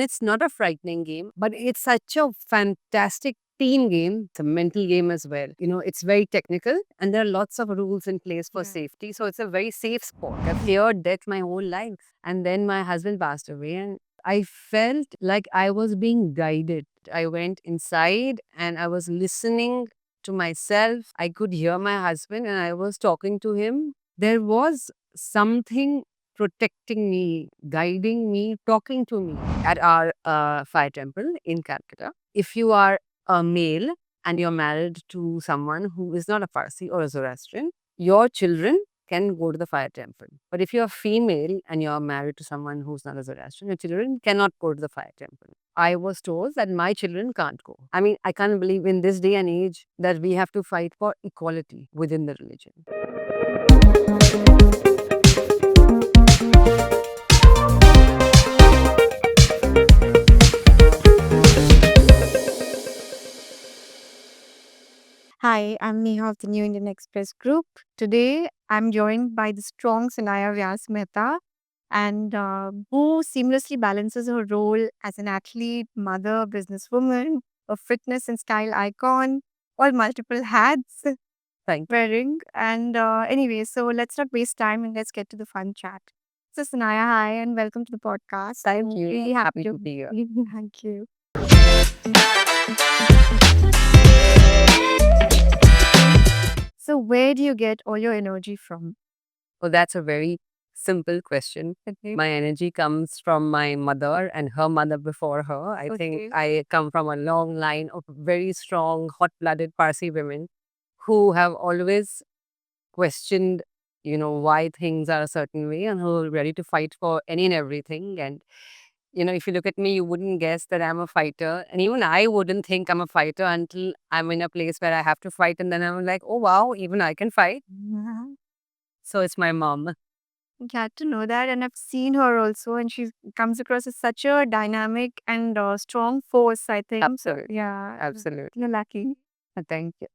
It's not a frightening game, but it's such a fantastic team game. It's a mental game as well. It's very technical and there are lots of rules in place for safety. So it's a very safe sport. I've feared death my whole life. And then my husband passed away and I felt like I was being guided. I went inside and I was listening to myself. I could hear my husband and I was talking to him. There was something protecting me, guiding me, talking to me at our fire temple in Calcutta. If you are a male and you're married to someone who is not a Parsi or a Zoroastrian, your children can go to the fire temple. But if you're female and you're married to someone who's not a Zoroastrian, your children cannot go to the fire temple. I was told that my children can't go. I mean, I can't believe in this day and age that we have to fight for equality within the religion. Hi, I'm Neha of the New Indian Express Group. Today, I'm joined by the strong Sanaya Vyas Mehta, and who seamlessly balances her role as an athlete, mother, businesswoman, a fitness and style icon, all multiple hats Thank wearing. And anyway, so let's not waste time and let's get to the fun chat. So, Sanaya, hi, and welcome to the podcast. Thank you. Really Happy happy to be here. Thank you. So, where do you get all your energy from? Well, that's a very simple question. Okay. My energy comes from my mother and her mother before her. I think I come from a long line of very strong, hot blooded Parsi women who have always questioned, why things are a certain way and who are ready to fight for any and everything. And, if you look at me, you wouldn't guess that I'm a fighter. And even I wouldn't think I'm a fighter until I'm in a place where I have to fight. And then I'm like, oh, wow, even I can fight. Mhm. So it's my mom. Glad to know that, and I've seen her also, and she comes across as such a dynamic and strong force. I think. Absolutely. Yeah, Absolutely. you're lucky. Thank you.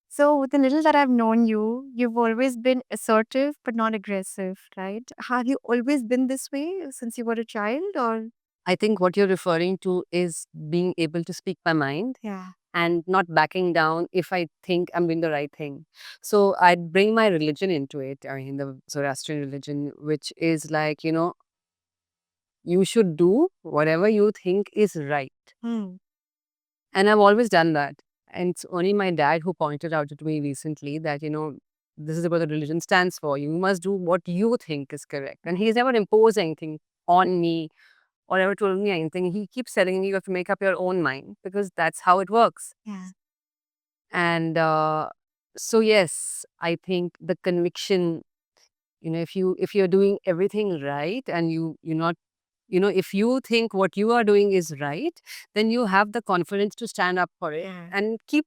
So, with the little that I've known you, you've always been assertive but not aggressive, right? Have you always been this way since you were a child, or I think what you're referring to is being able to speak my mind yeah? and not backing down if I think I'm doing the right thing. So I'd bring my religion into it, I mean, the Zoroastrian religion, which is like, you should do whatever you think is right. Hmm. And I've always done that. And it's only my dad who pointed out to me recently that, this is what the religion stands for. You must do what you think is correct. And he's never imposed anything on me or ever told me anything. He keeps telling me you have to make up your own mind because that's how it works. Yeah. And so yes, I think the conviction, if you're doing everything right and you're not, if you think what you are doing is right, then you have the confidence to stand up for it Yeah. and keep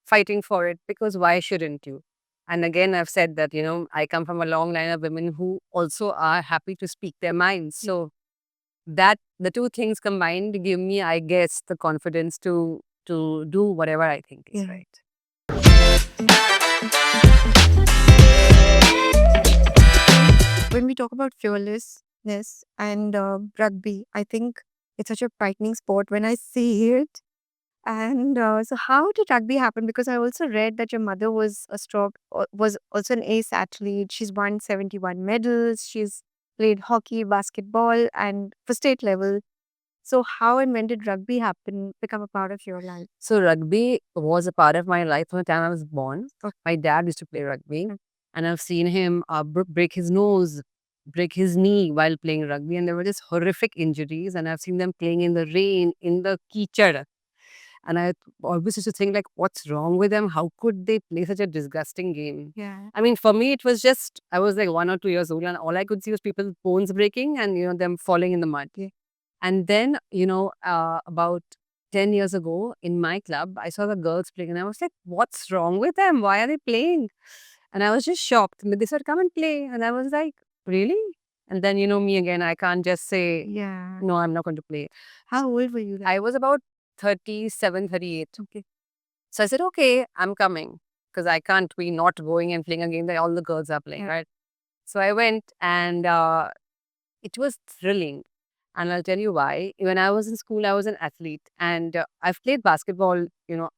fighting for it because why shouldn't you? And again, I've said that, I come from a long line of women who also are happy to speak their minds. So that the two things combined give me, I guess, the confidence to do whatever I think is Yeah. right. When we talk about fearlessness and rugby, I think it's such a frightening sport when I see it. And so, how did rugby happen? Because I also read that your mother was was also an ace athlete. She's won 71 medals. She's played hockey, basketball, and for state level. So, how and when did rugby become a part of your life? So rugby was a part of my life from the time I was born. Okay. My dad used to play rugby, and I've seen him break his nose, break his knee while playing rugby, and there were just horrific injuries. And I've seen them playing in the rain, in the kichad. And I always used to think, like, what's wrong with them? How could they play such a disgusting game? Yeah. I mean, for me, it was just, I was like 1 or 2 years old, and all I could see was people's bones breaking and, them falling in the mud. Yeah. And then, about 10 years ago in my club, I saw the girls playing, and I was like, what's wrong with them? Why are they playing? And I was just shocked. And they said, come and play. And I was like, really? And then, me again, I can't just say, Yeah. no, I'm not going to play. How old were you then? I was about 37, 38. Okay. So I said, okay, I'm coming because I can't be not going and playing a game that all the girls are playing, Yeah. right? So I went and it was thrilling. And I'll tell you why. When I was in school, I was an athlete, and I've played basketball,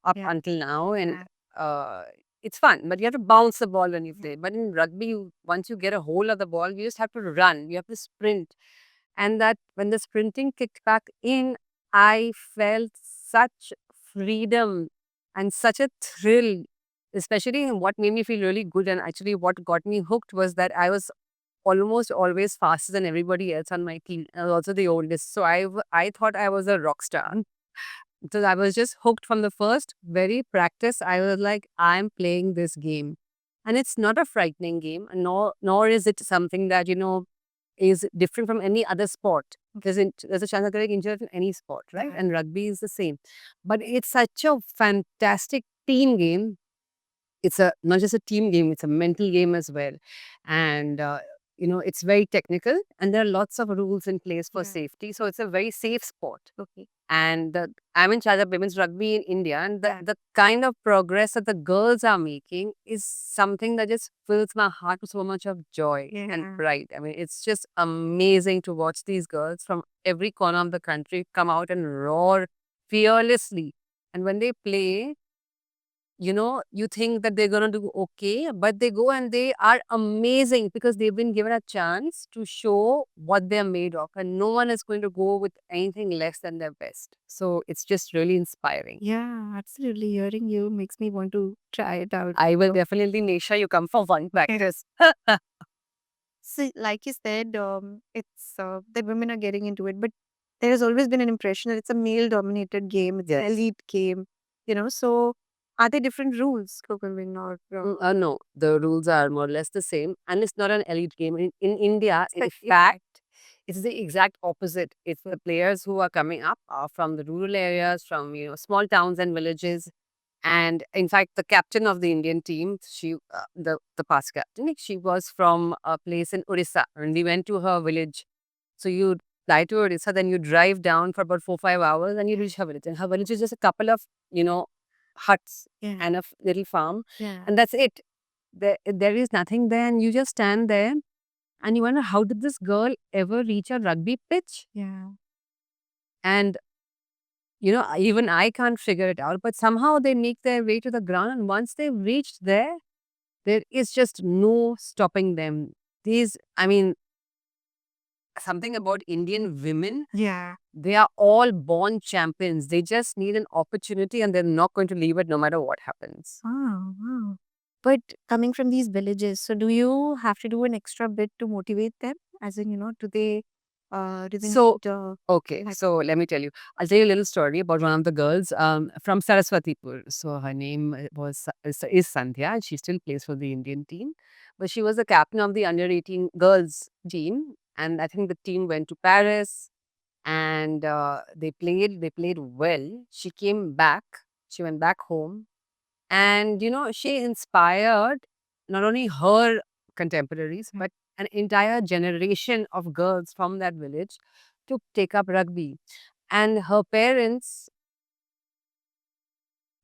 up Yeah. until now, and Yeah. it's fun. But you have to bounce the ball when you Yeah. play. But in rugby, once you get a hold of the ball, you just have to run. You have to sprint, and that when the sprinting kicked back in, I felt such freedom and such a thrill. Especially what made me feel really good, and actually what got me hooked was that I was almost always faster than everybody else on my team. I was also the oldest. So I thought I was a rock star. So I was just hooked from the first very practice. I was like, I'm playing this game. And it's not a frightening game, and nor is it something that, is different from any other sport. There's a chance of getting injured in any sport, right? Yeah. And rugby is the same. But it's such a fantastic team game. It's a not just a team game, it's a mental game as well. And it's very technical, and there are lots of rules in place for Yeah. safety, so it's a very safe sport. Okay. And I'm in charge of women's rugby in India, and the, Yeah. the kind of progress that the girls are making is something that just fills my heart with so much of joy Yeah. and pride. I mean, it's just amazing to watch these girls from every corner of the country come out and roar fearlessly. And when they play, you think that they're going to do okay, but they go and they are amazing because they've been given a chance to show what they're made of. And no one is going to go with anything less than their best. So it's just really inspiring. Yeah, absolutely. Hearing you makes me want to try it out. I will So, definitely make sure you come for one practice. so like you said, it's that women are getting into it, but there has always been an impression that it's a male-dominated game. It's an Yes. elite game, So are there different rules for women or No, the rules are more or less the same. And it's not an elite game. In India, in Especially- fact, it's the exact opposite. It's the players who are coming up from the rural areas, from small towns and villages. And in fact, the captain of the Indian team, the past captain, she was from a place in Orissa, and we went to her village. So you fly to Orissa, then you drive down for about 4 5 hours, and you reach her village. And her village is just a couple of huts Yeah. and a little farm, Yeah. and that's it. There is nothing there, and you just stand there, and you wonder, how did this girl ever reach a rugby pitch? Yeah. And even I can't figure it out. But somehow they make their way to the ground, and once they've reached there is just no stopping them. I mean, something about Indian women, Yeah. they are all born champions. They just need an opportunity, and they're not going to leave it no matter what happens. Oh, wow. But coming from these villages, so do you have to do an extra bit to motivate them? As in, do they So, need, okay, like, so let me tell you. I'll tell you a little story about one of the girls from Saraswatipur. So her name is Sandhya, and she still plays for the Indian team. But she was the captain of the under-18 girls team, and I think the team went to Paris, and they played well. She came back. She went back home, and she inspired not only her contemporaries, Mm. but an entire generation of girls from that village to take up rugby. And her parents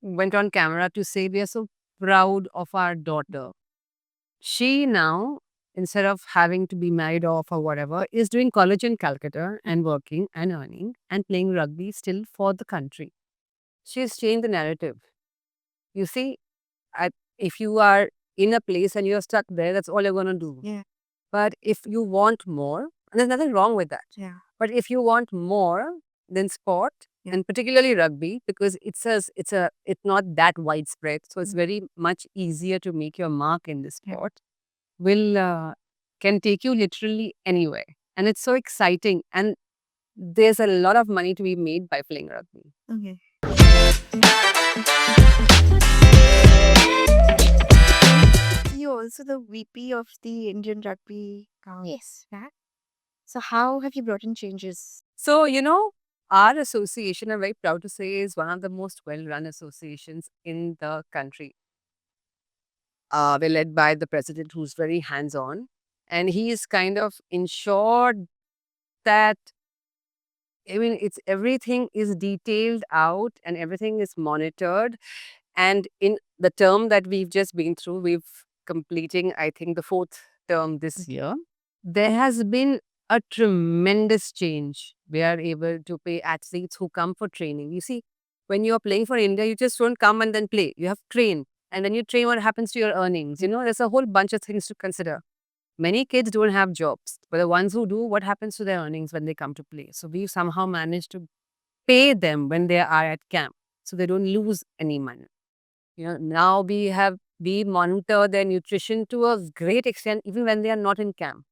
went on camera to say, "We are so proud of our daughter. She now, instead of having to be married off or whatever, is doing college in Calcutta and working and earning and playing rugby still for the country." She's changed the narrative. You see, if you are in a place and you're stuck there, that's all you're going to do. Yeah. But if you want more, and there's nothing wrong with that. Yeah. But if you want more than sport, Yeah. and particularly rugby, because it's not that widespread, so it's Mm. very much easier to make your mark in this Yeah. sport. Will can take you literally anywhere, and it's so exciting. And there's a lot of money to be made by playing rugby. Okay. You're also the VP of the Indian Rugby Council. Yes. Yeah. So how have you brought in changes? So, our association, I'm very proud to say, is one of the most well-run associations in the country. We're led by the president, who's very hands-on, and he is kind of ensured that, I mean, it's everything is detailed out and everything is monitored. And in the term that we've just been through, we've completing, I think, the fourth term this year. There has been a tremendous change. We are able to pay athletes who come for training. You see, when you're playing for India, you just don't come and then play. You have to train. And then you train, what happens to your earnings. There's a whole bunch of things to consider. Many kids don't have jobs, but the ones who do, what happens to their earnings when they come to play? So we somehow managed to pay them when they are at camp so they don't lose any money. Now we monitor their nutrition to a great extent, even when they are not in camp.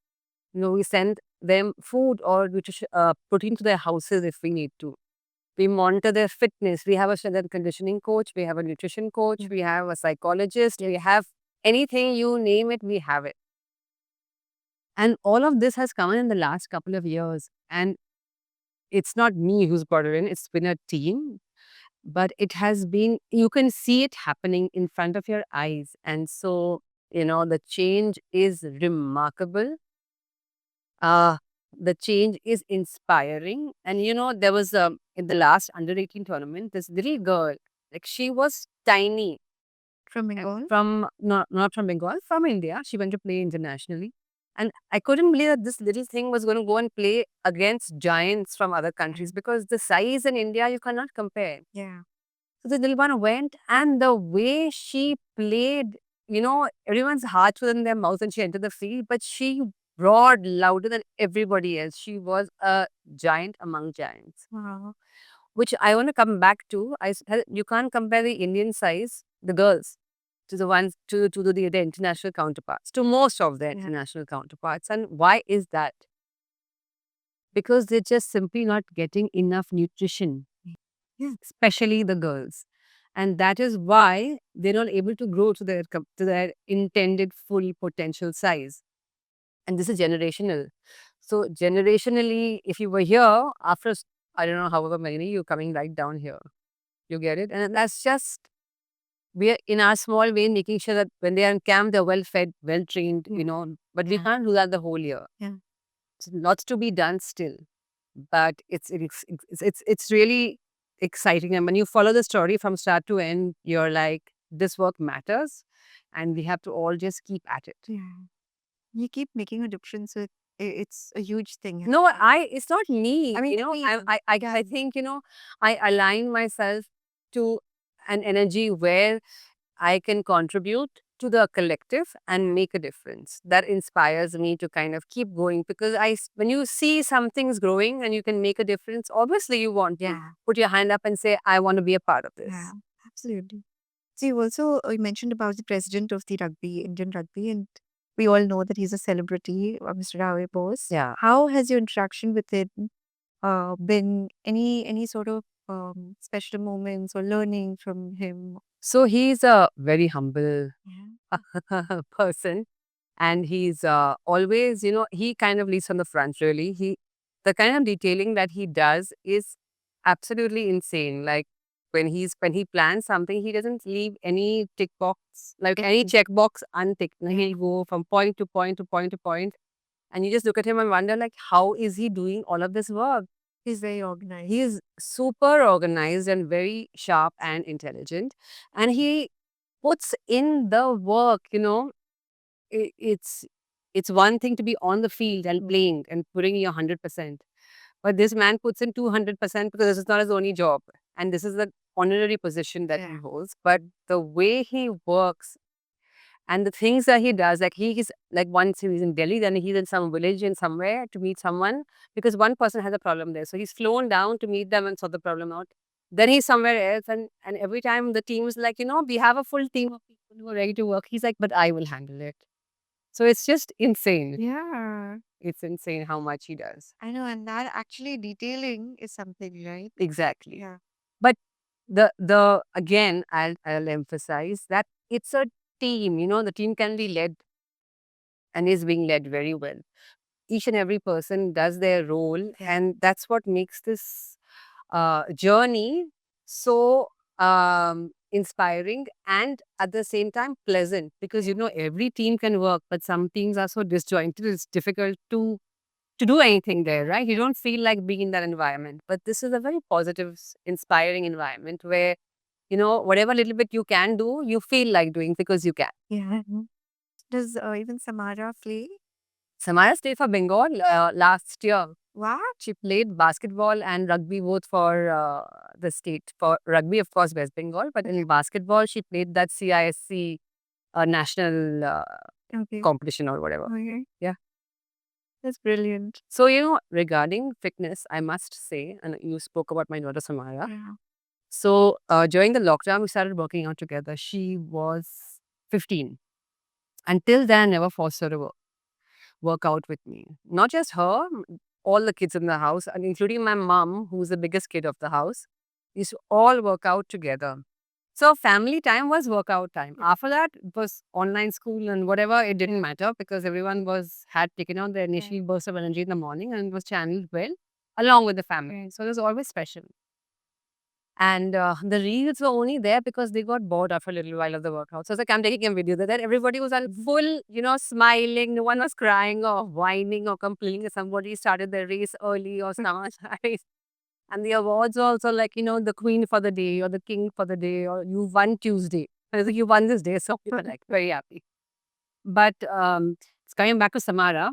We send them food or nutrition, protein to their houses if we need to. We monitor their fitness. We have a strength and conditioning coach. We have a nutrition coach. We have a psychologist. We have anything, you name it, we have it. And all of this has come in the last couple of years. And it's not me who's brought it in. It's been a team. But it has been, you can see it happening in front of your eyes. And so, the change is remarkable. The change is inspiring. And there was in the last under-18 tournament, this little girl, like she was tiny, From Bengal? from not from Bengal, from India. She went to play internationally. And I couldn't believe that this little thing was going to go and play against giants from other countries, because the size in India you cannot compare. Yeah. So the little one went, and the way she played, everyone's heart was in their mouth and she entered the field, but she roared louder than everybody else. She was a giant among giants, Wow. which I want to come back to. You can't compare the Indian size, the girls, to the ones to the international counterparts, to most of the Yeah. international counterparts. And why is that? Because they're just simply not getting enough nutrition, especially the girls. And that is why they're not able to grow to their intended full potential size. And this is generational. So generationally, if you were here, after, I don't know, however many, you're coming right down here. You get it? And that's just, we are in our small way making sure that when they are in camp, they're well fed, well trained, but we can't do that the whole year. Yeah. So lots to be done still. But it's really exciting. And when you follow the story from start to end, you're like, this work matters, and we have to all just keep at it. Yeah. You keep making a difference. It's a huge thing. No, it's not me. I mean, I think, I align myself to an energy where I can contribute to the collective and make a difference. That inspires me to kind of keep going, because when you see something's growing and you can make a difference, obviously you want to put your hand up and say, I want to be a part of this. Yeah, absolutely. So you also mentioned about the president of the Indian rugby, and we all know that he's a celebrity, Mr. Rahul Bose. Yeah. How has your interaction with him been? Any sort of special moments or learning from him? So he's a very humble Yeah. person, and he's always, he kind of leads from the front, really. The kind of detailing that he does is absolutely insane. Like when he plans something, he doesn't leave any tick box, like any checkbox unticked. He'll go from point to point to point to point, and you just look at him and wonder, like, how is he doing all of this work? He's very organized. He is super organized and very sharp and intelligent, and he puts in the work. It's one thing to be on the field and playing and putting your 100%, but this man puts in 200% because this is not his only job, and this is the honorary position that he holds. But the way he works and the things that he does, like he's like, once he's in Delhi, then he's in some village in somewhere to meet someone because one person has a problem there. So he's flown down to meet them and sort the problem out. Then he's somewhere else, and every time the team is like, we have a full team of people who are ready to work. He's like, but I will handle it. So it's just insane. Yeah. It's insane how much he does. I know, and that actually detailing is something, right? Exactly. Yeah. But again, I'll emphasize that it's a team. The team can be led and is being led very well. Each and every person does their role, and that's what makes this journey so inspiring and at the same time pleasant, because every team can work, but some teams are so disjointed, it's difficult to do anything there, right? You don't feel like being in that environment. But this is a very positive, inspiring environment where, whatever little bit you can do, you feel like doing because you can. Yeah. Does even Samara play? Samara stayed for Bengal last year. Wow. She played basketball and rugby both for the state. For rugby, of course, West Bengal, but in basketball, she played that CISC national Okay. competition or whatever. Okay. Yeah. That's brilliant. So, regarding fitness, I must say, and you spoke about my daughter Samara. Yeah. So, during the lockdown, we started working out together. She was 15. Until then, I never forced her to work out with me. Not just her, all the kids in the house, and including my mom, who's the biggest kid of the house, used to all work out together. So family time was workout time. After that, it was online school and whatever. It didn't matter because everyone had taken on their initial burst of energy in the morning and it was channeled well along with the family. So it was always special. And the reels were only there because they got bored after a little while of the workout. So I was like, I'm taking a video. That everybody was on full, smiling. No one was crying or whining or complaining that somebody started their race early or someone race. And the awards were also like, the queen for the day or the king for the day or you won Tuesday. I was like, you won this day. So we were like very happy. But coming back to Samara,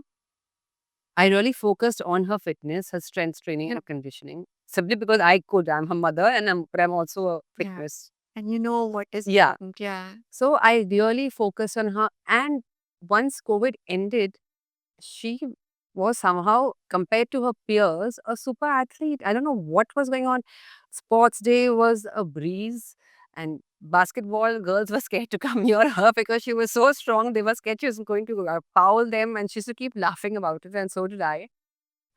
I really focused on her fitness, her strength training and conditioning. Simply because I could. I'm her mother but I'm also a Yeah. fitness. And you know what is Yeah. important. Yeah. So I really focused on her. And once COVID ended, she was somehow, compared to her peers, a super athlete. I don't know what was going on. Sports day was a breeze. And basketball girls were scared to come near her because she was so strong. They were scared she was going to foul them. And she used to keep laughing about it. And so did I.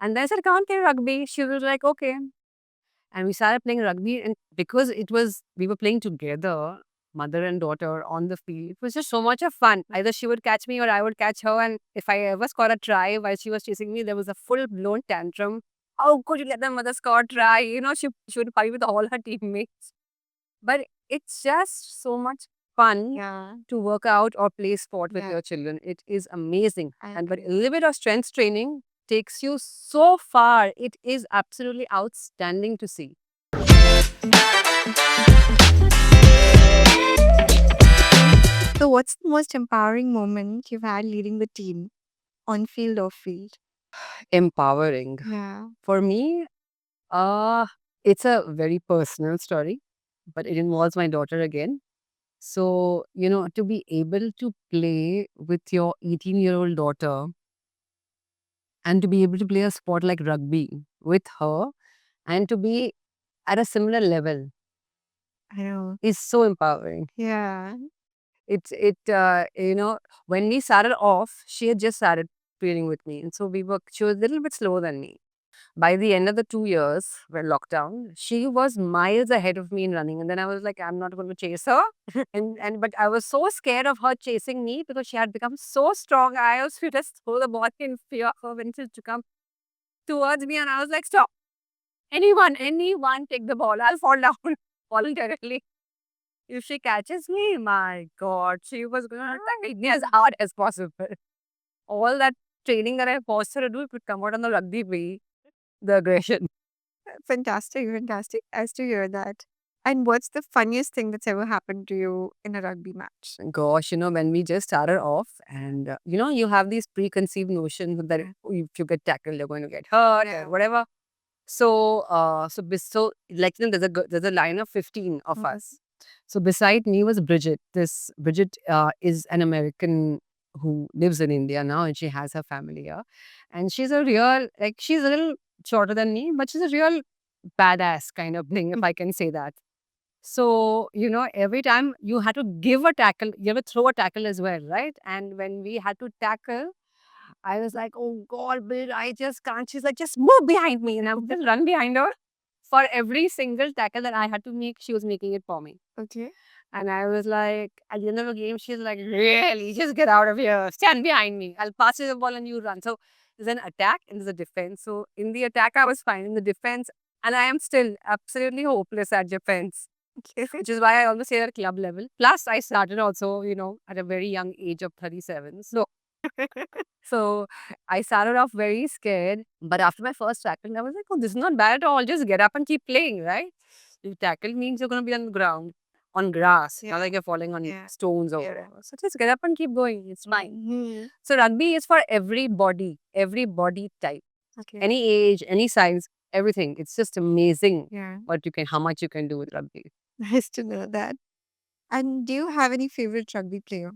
And then I said, come on, play rugby. She was like, okay. And we started playing rugby. And because we were playing together, mother and daughter on the field, it was just so much of fun. Either she would catch me or I would catch her. And if I ever scored a try while she was chasing me, there was a full blown tantrum. How could you let the mother score a try? She would fight with all her teammates. But it's just so much fun Yeah. to work out or play sport with Yeah. your children. It is amazing. I And but a agree. little bit of strength training takes you so far. It is absolutely outstanding to see. So, what's the most empowering moment you've had leading the team on field or field? Empowering. Yeah. For me, it's a very personal story, but it involves my daughter again. So, to be able to play with your 18-year-old daughter and to be able to play a sport like rugby with her and to be at a similar level I know. is so empowering. Yeah. When we started off, she had just started training with me. And so she was a little bit slower than me. By the end of the 2 years, when lockdown, she was miles ahead of me in running. And then I was like, I'm not going to chase her. But I was so scared of her chasing me because she had become so strong. I was just throw the ball in fear of her when she to come towards me. And I was like, stop. Anyone, take the ball. I'll fall down voluntarily. If she catches me, my God, she was going to attack me as hard as possible. All that training that I forced her to do, it would come out on the rugby way, the aggression. Fantastic. Fantastic. Nice to hear that. And what's the funniest thing that's ever happened to you in a rugby match? Gosh, when we just started off and, you have these preconceived notions that if you get tackled, you're going to get hurt Yeah. or whatever. So, like, there's a line of 15 of us. So beside me was Bridget. This Bridget is an American who lives in India now and she has her family here. And she's she's a little shorter than me, but she's a real badass kind of thing, if I can say that. So, every time you had to give a tackle, you have to throw a tackle as well, right? And when we had to tackle, I was like, oh God, Bill, I just can't. She's like, just move behind me. And I would just run behind her. For every single tackle that I had to make, she was making it for me. Okay. And I was like, at the end of the game, she's like, really? Just get out of here. Stand behind me. I'll pass you the ball and you run. So there's an attack and there's a defense. So in the attack, I was fine. In the defense, and I am still absolutely hopeless at defense. Which is why I always say at club level. Plus, I started also, at a very young age of 37. So I started off very scared. But after my first tackle, I was like, oh, this is not bad at all. Just get up and keep playing, right? You tackle means you're going to be on the ground. on grass, Yeah. not like you're falling on Yeah. stones or Yeah. whatever. So just get up and keep going. It's fine. Mhm. So rugby is for every body type, Okay. any age, any size, everything. It's just amazing Yeah. how much you can do with rugby. Nice to know that. And do you have any favorite rugby player?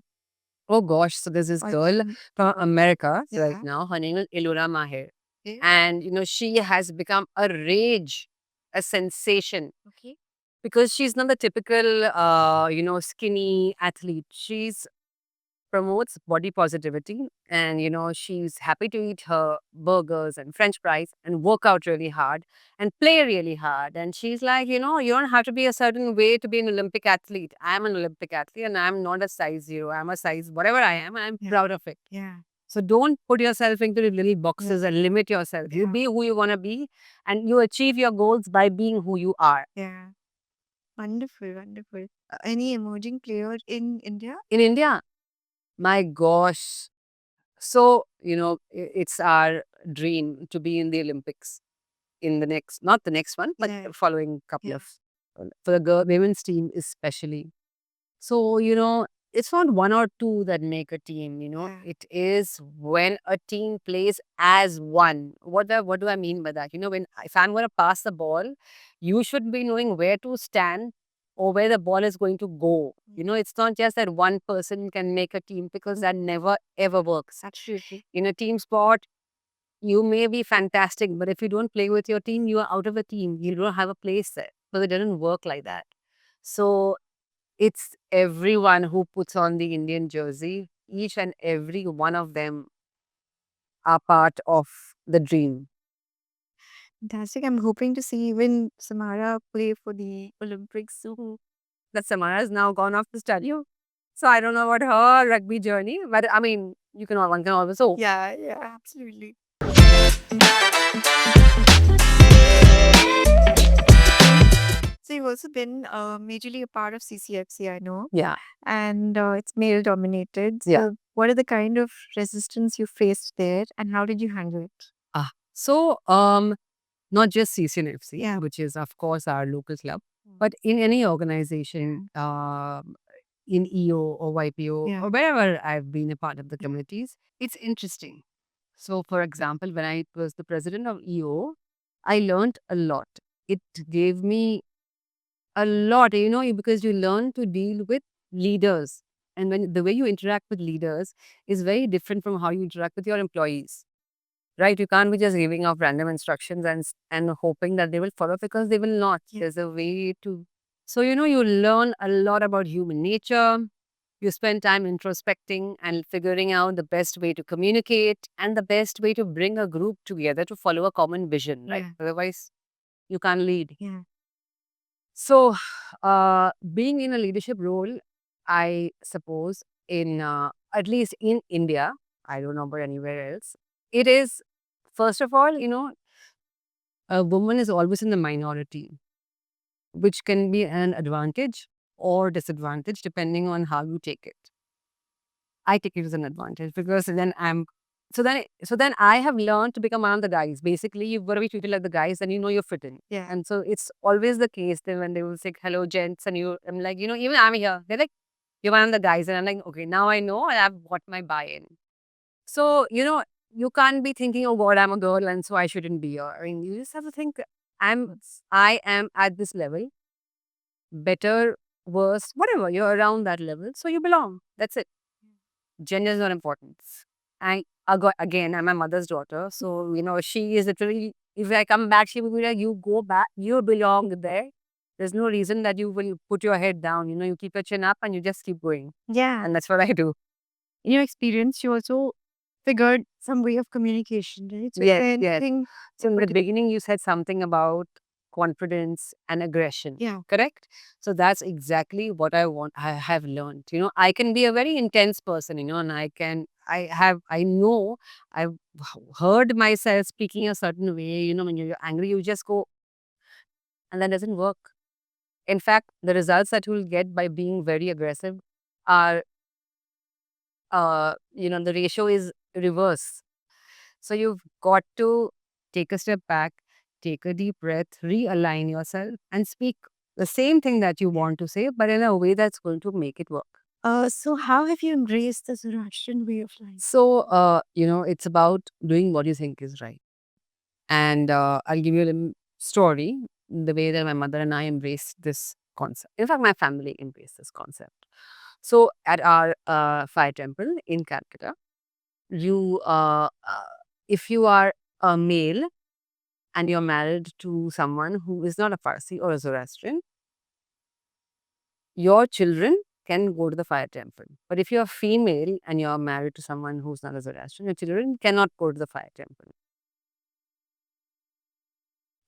Oh gosh, so there's this Or girl from America right yeah. now. Her name is Ilora Maher. Okay. And she has become a rage, a sensation. Okay. Because she's not the typical skinny athlete. She's promotes body positivity, and she's happy to eat her burgers and french fries and work out really hard and play really hard. And she's like, you don't have to be a certain way to be an Olympic athlete. I'm an Olympic athlete and I'm not a size 0. I'm a size whatever I am, I'm Yeah. proud of it. Yeah. So don't put yourself into the little Yeah. boxes and limit yourself. You Yeah. be who you want to be, and you achieve your goals by being who you are. Yeah. Wonderful. Wonderful. Any emerging player in India? In India, my gosh. So, it's our dream to be in the Olympics in the next, not the next one, but Yeah. the following couple Yeah. of, for the women's team especially. So, it's not one or two that make a team, Yeah. it is when a team plays as one. What do I mean by that? If I'm going to pass the ball, you should be knowing where to stand or where the ball is going to go. It's not just that one person can make a team, because that never ever works. Absolutely. In a team sport, you may be fantastic, but if you don't play with your team, you are out of a team. You don't have a place there. So it doesn't work like that. So it's everyone who puts on the Indian jersey. Each and every one of them are part of the dream. Fantastic. I'm hoping to see even Samara play for the Olympics soon. That Samara has now gone off to study. So I don't know about her rugby journey, but I mean, one can always hope. Yeah, yeah, absolutely. So you've also been majorly a part of CCFC, I know, Yeah. and it's male dominated. So Yeah. what are the kind of resistance you faced there, and how did you handle it? So not just CCNFC, Yeah. which is of course our local club, Mm. but in any organization, in EO or YPO Yeah. or wherever I've been a part of the communities, it's interesting. So, for example, when I was the president of EO, I learned a lot. It gave me a lot, because you learn to deal with leaders. And when the way you interact with leaders is very different from how you interact with your employees. Right? You can't be just giving out random instructions and hoping that they will follow, because they will not. Yeah. There's a way to. So, you learn a lot about human nature. You spend time introspecting and figuring out the best way to communicate and the best way to bring a group together to follow a common vision, right? Yeah. Otherwise, you can't lead. Yeah. So, being in a leadership role, I suppose, in at least in India, I don't know about anywhere else, it is, first of all, a woman is always in the minority, which can be an advantage or disadvantage depending on how you take it. I take it as an advantage, because then so then I have learned to become one of the guys. Basically, you've got to be treated like the guys, and you fit in. Yeah. And so it's always the case that when they will say, "Hello, gents," and I'm like, even I'm here. They're like, "You're one of the guys," and I'm like, "Okay, now I know, and I've got my buy-in." So you can't be thinking, "Oh God, I'm a girl, and so I shouldn't be here." I mean, you just have to think, I am at this level, better, worse, whatever. You're around that level, so you belong. That's it. Gender is not important. Again, I'm my mother's daughter. So, she is literally, if I come back, she will be like, you go back, you belong there. There's no reason that you will put your head down. You keep your chin up and you just keep going. Yeah. And that's what I do. In your experience, you also figured some way of communication, right? So Yes, is there yes. anything So, in the partic- beginning, you said something about confidence and aggression. Yeah. Correct? So that's exactly what I have learned. I can be a very intense person, and I know I've heard myself speaking a certain way. When you're angry, you just go, and that doesn't work. In fact, the results that you'll get by being very aggressive are, the ratio is reverse. So you've got to take a step back, take a deep breath, realign yourself, and speak the same thing that you want to say, but in a way that's going to make it work. So how have you embraced the Zoroastrian way of life? So, it's about doing what you think is right. And I'll give you a little story the way that my mother and I embraced this concept. In fact, my family embraced this concept. So, at our fire temple in Calcutta, you, if you are a male and you're married to someone who is not a Parsi or a Zoroastrian, your children can go to the fire temple. But if you're female and you're married to someone who's not a Zoroastrian, your children cannot go to the fire temple.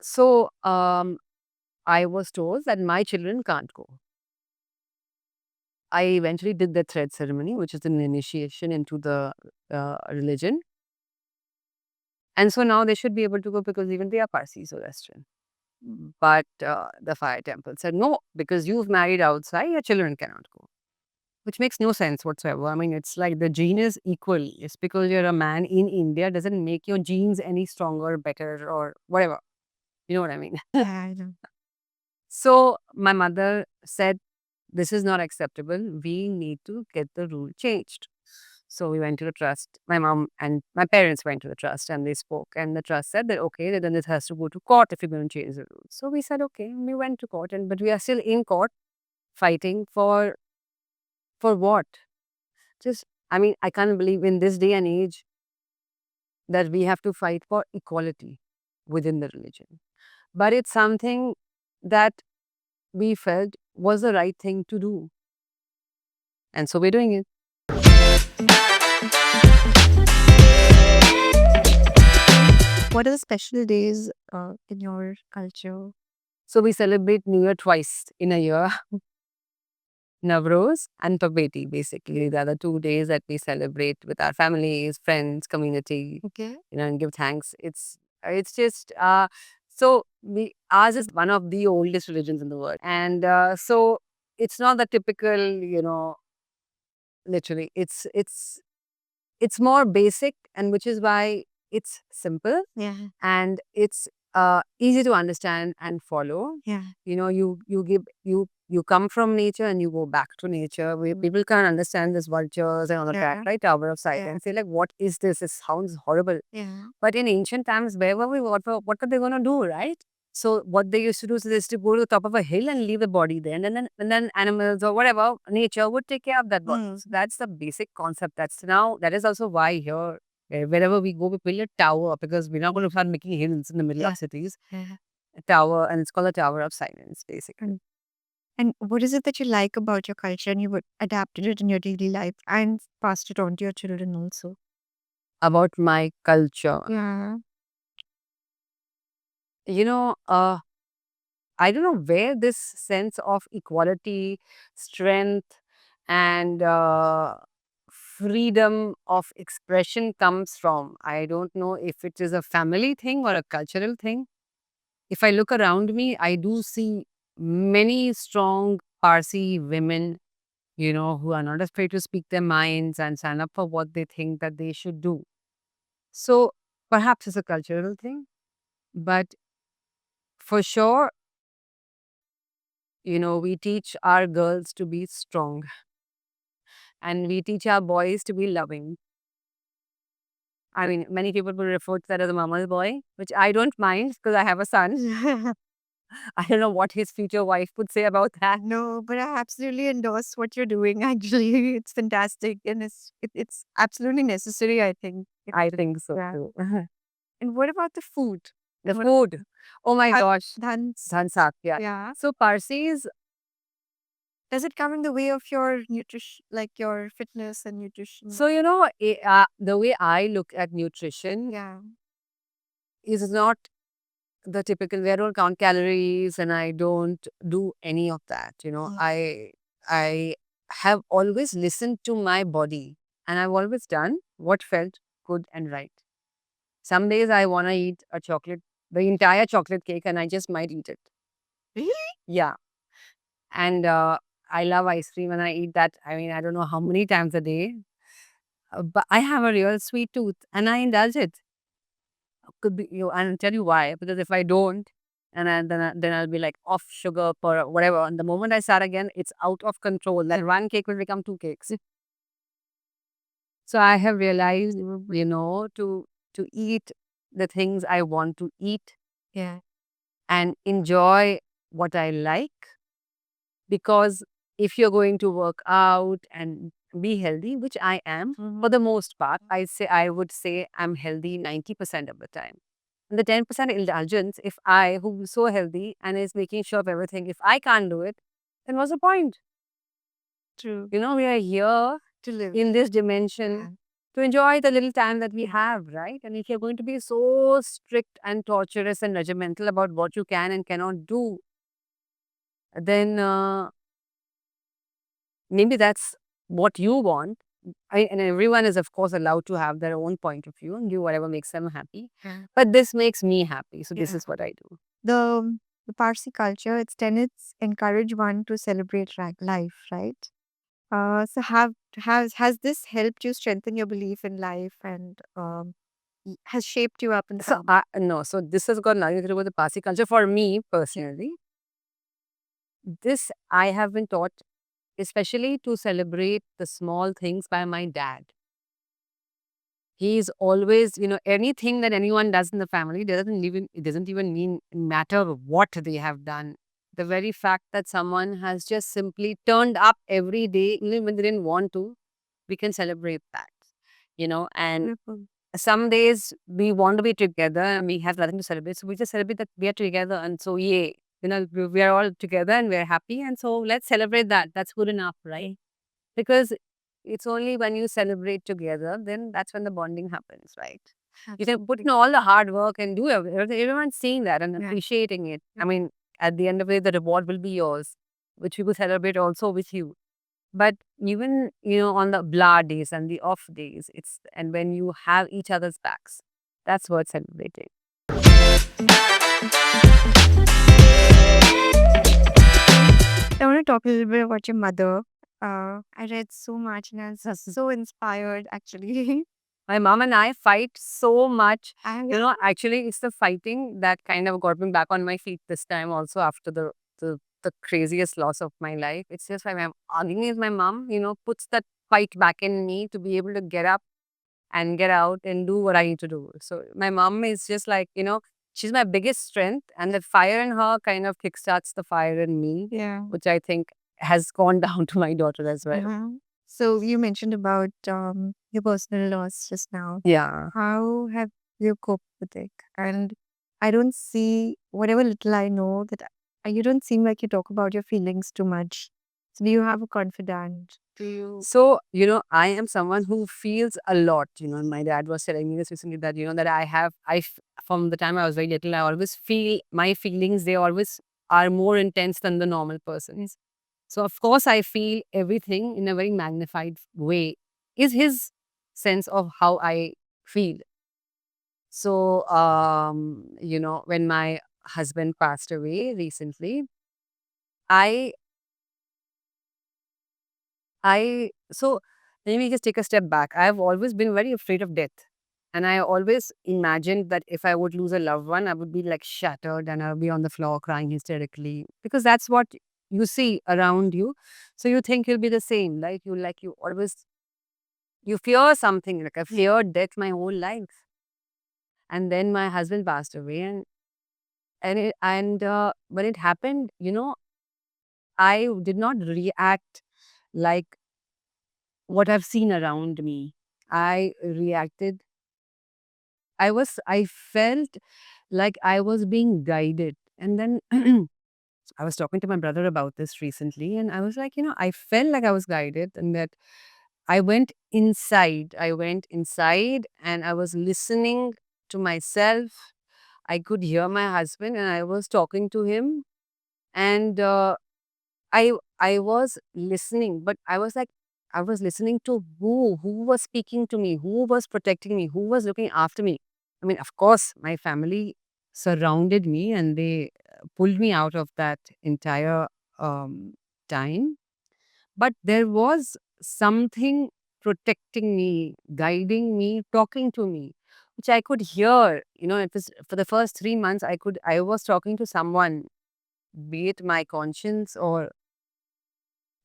So, I was told that my children can't go. I eventually did the thread ceremony, which is an initiation into the religion. And so now they should be able to go because even they are Parsis or Western. But the fire temple said, no, because you've married outside, your children cannot go. Which makes no sense whatsoever. I mean, it's like the gene is equal. It's because you're a man in India doesn't make your genes any stronger, better, or whatever. You know what I mean? Yeah, I know. So my mother said, this is not acceptable. We need to get the rule changed. So we went to the trust. My mom and my parents went to the trust and they spoke. And the trust said that, okay, then this has to go to court if you're going to change the rules. So we said, okay, we went to court. But we are still in court fighting for what? Just, I mean, I can't believe in this day and age that we have to fight for equality within the religion. But it's something that we felt was the right thing to do. And so we're doing it. What are the special days in your culture? So we celebrate New Year twice in a year. Navroz and Pabeti, basically. The other 2 days that we celebrate with our families, friends, community, Okay. and give thanks. It's just so we ours is one of the oldest religions in the world. And so it's not the typical, literally. It's more basic, and which is why it's simple Yeah. and it's easy to understand and follow. Yeah. You come from nature and you go back to nature. People can't understand this vultures and all of that, Yeah. right? Tower of Silence. Yeah. Say like, what is this? It sounds horrible. Yeah. But in ancient times, where were we? What were they going to do, right? So what they used to do is they used to go to the top of a hill and leave the body there, and then animals or whatever nature would take care of that body. So that's the basic concept. That is also why here, wherever we go, we build a tower because we're not going to start making hills in the middle Yeah. of cities. Yeah. A tower, and it's called the Tower of Silence, basically. And what is it that you like about your culture and you would adapted it in your daily life and passed it on to your children also? About my culture, Yeah. I don't know where this sense of equality, strength, and freedom of expression comes from. I don't know if it is a family thing or a cultural thing. If I look around me, I do see many strong Parsi women, who are not afraid to speak their minds and stand up for what they think that they should do. So perhaps it's a cultural thing, but for sure, we teach our girls to be strong and we teach our boys to be loving. I mean, many people will refer to that as a mama's boy, which I don't mind because I have a son. I don't know what his future wife would say about that. No, but I absolutely endorse what you're doing. Actually, it's fantastic and it's absolutely necessary. I think. I think so Yeah. too. And what about the food? The What- food. Oh my gosh. Dhans. Dhansak, yeah. Yeah. So Parsis, Does it come in the way of your nutrition, like your fitness and nutrition? so the way I look at nutrition Yeah. is not the typical where I don't count calories and I don't do any of that. I have always listened to my body and I've always done what felt good and right. Some days I want to eat the entire chocolate cake, and I just might eat it. Really? Yeah. And I love ice cream and I eat that. I mean, I don't know how many times a day, but I have a real sweet tooth and I indulge it. Could be, I'll tell you why. Because if I don't, then I'll be like off sugar for whatever. And the moment I start again, it's out of control. That one cake will become two cakes. So I have realized, to eat the things I want to eat Yeah. and enjoy what I like. Because if you're going to work out and be healthy, which I am for the most part, I would say I'm healthy 90% of the time. And the 10% indulgence, if I, who's so healthy and is making sure of everything, if I can't do it, then what's the point? True. We are here To live. in this dimension to enjoy the little time that we have, right? And if you're going to be so strict and torturous and regimental about what you can and cannot do, then maybe that's what you want. And everyone is, of course, allowed to have their own point of view and do whatever makes them happy. Yeah. But this makes me happy. So this Yeah. is what I do. The Parsi culture, its tenets encourage one to celebrate life, right? So has this helped you strengthen your belief in life and has shaped you up in So some? no, so this has got nothing to do with the Parsi culture. For me personally, this I have been taught, especially to celebrate the small things by my dad. He's always, anything that anyone does in the family it doesn't even mean matter what they have done. The very fact that someone has just simply turned up every day, even when they didn't want to, we can celebrate that. And Beautiful. some days we want to be together and we have nothing to celebrate. So we just celebrate that we are together. And so, yay, we are all together and we're happy. And so let's celebrate that. That's good enough, right? Because it's only when you celebrate together, then that's when the bonding happens, right? You can put in all the hard work and do everything. Everyone's seeing that and appreciating it. I mean, at the end of the day, the reward will be yours, which we will celebrate also with you. But even, on the blah days and the off days, and when you have each other's backs, that's worth celebrating. I want to talk a little bit about your mother. I read so much and I was so inspired actually. My mom and I fight so much. And Actually, it's the fighting that kind of got me back on my feet this time also after the craziest loss of my life. It's just like I'm arguing with my mom, puts that fight back in me to be able to get up and get out and do what I need to do. So my mom is just like, she's my biggest strength, and the fire in her kind of kickstarts the fire in me, yeah. which I think has gone down to my daughter as well. So you mentioned about your personal loss just now. Yeah. How have you coped with it? And I don't see whatever little I know that you don't seem like you talk about your feelings too much. So do you have a confidant? Do you? So, I am someone who feels a lot, and my dad was telling me this recently that, that from the time I was very little, I always feel my feelings, they always are more intense than the normal person's. So, of course, I feel everything in a very magnified way, is his sense of how I feel. So, when my husband passed away recently, I so let me just take a step back. I've always been very afraid of death. And I always imagined that if I would lose a loved one, I would be like shattered and I would be on the floor crying hysterically, because that's what you see around you. So you think you'll be the same, like you always, you fear something. Like I feared death my whole life. And then my husband passed away, and when it happened, I did not react like what I've seen around me. I reacted, I felt like I was being guided. And then I was talking to my brother about this recently, and I was like, I felt like I was guided, and that I went inside. I went inside and I was listening to myself. I could hear my husband and I was talking to him. And I was listening, but I was like, I was listening to who was speaking to me, who was protecting me, who was looking after me. I mean, of course, my family surrounded me and they pulled me out of that entire time. But there was something protecting me, guiding me, talking to me, which I could hear. It was for the first 3 months, I was talking to someone, be it my conscience or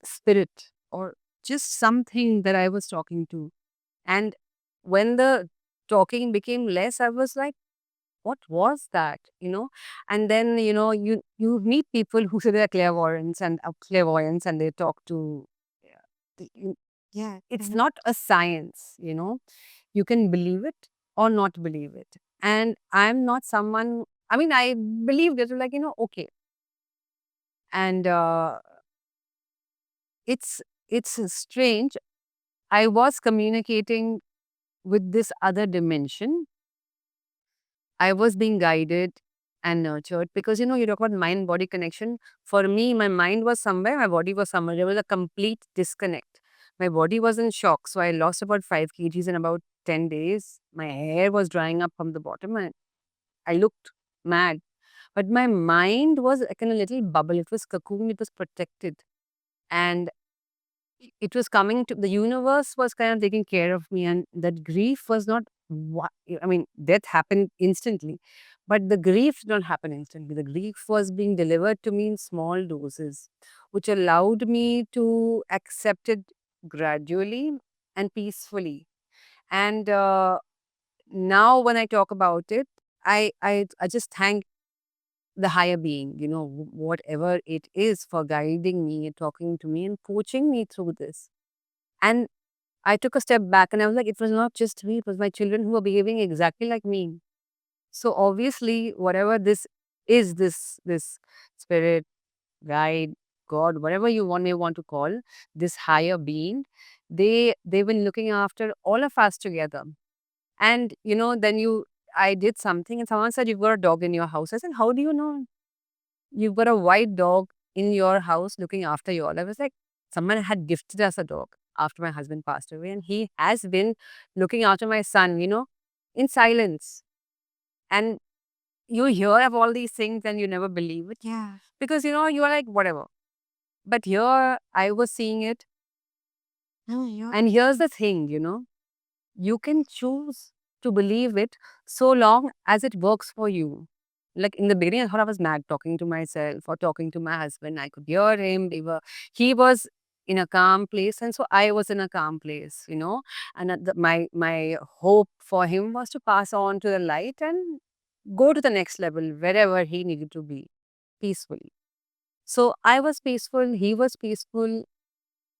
spirit or just something that I was talking to. And when the talking became less, I was like, what was that? And then you meet people who say they're clairvoyants and they talk to. Yeah, Yeah. it's not a science. You can believe it or not believe it. And I'm not someone. I mean, I believed it. Like okay, and it's strange. I was communicating with this other dimension. I was being guided and nurtured because you talk about mind body connection. For me, my mind was somewhere, my body was somewhere. There was a complete disconnect. My body was in shock. So I lost about 5 kgs in about 10 days. My hair was drying up from the bottom and I looked mad. But my mind was like in a little bubble. It was cocoon, it was protected. And it was coming to the universe was kind of taking care of me, and that grief was not I mean, death happened instantly, but the grief did not happen instantly. The grief was being delivered to me in small doses, which allowed me to accept it gradually and peacefully. And now when I talk about it, I just thank the higher being, whatever it is, for guiding me, talking to me, and coaching me through this. And I took a step back and I was like, it was not just me, it was my children who were behaving exactly like me. So obviously, whatever this is, this spirit, guide, God, whatever you may want to call this higher being, they've been looking after all of us together. And then I did something and someone said, you've got a dog in your house. I said, how do you know? You've got a white dog in your house looking after you all. I was like, someone had gifted us a dog after my husband passed away, and he has been looking after my son, in silence. And you hear of all these things and you never believe it Yeah. because you are like, whatever. But here I was seeing it. No, you're And here's the thing, you can choose to believe it so long as it works for you. Like in the beginning, I thought I was mad talking to myself or talking to my husband. I could hear him. He was in a calm place, and so I was in a calm place, And my hope for him was to pass on to the light and go to the next level wherever he needed to be peacefully. So I was peaceful. He was peaceful.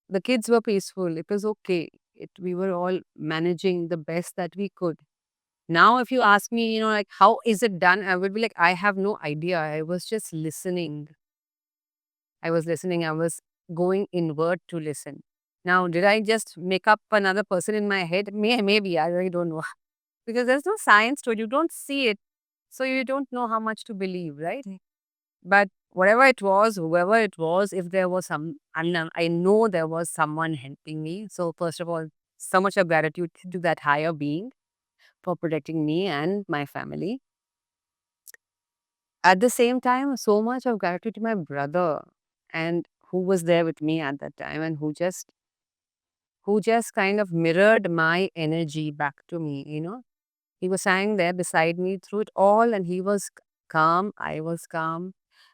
The kids were peaceful. It was okay. We were all managing the best that we could. Now, if you ask me, like, how is it done? I would be like, I have no idea. I was just listening. I was listening. I was going inward to listen. Now, did I just make up another person in my head? Maybe. I really don't know. Because there's no science to it. You don't see it. So you don't know how much to believe, right? But whatever it was, whoever it was, if there was I know there was someone helping me. So, first of all, so much of gratitude to that higher being for protecting me and my family. At the same time, so much of gratitude to my brother and who was there with me at that time and who just kind of mirrored my energy back to me. He was standing there beside me through it all and he was calm, I was calm.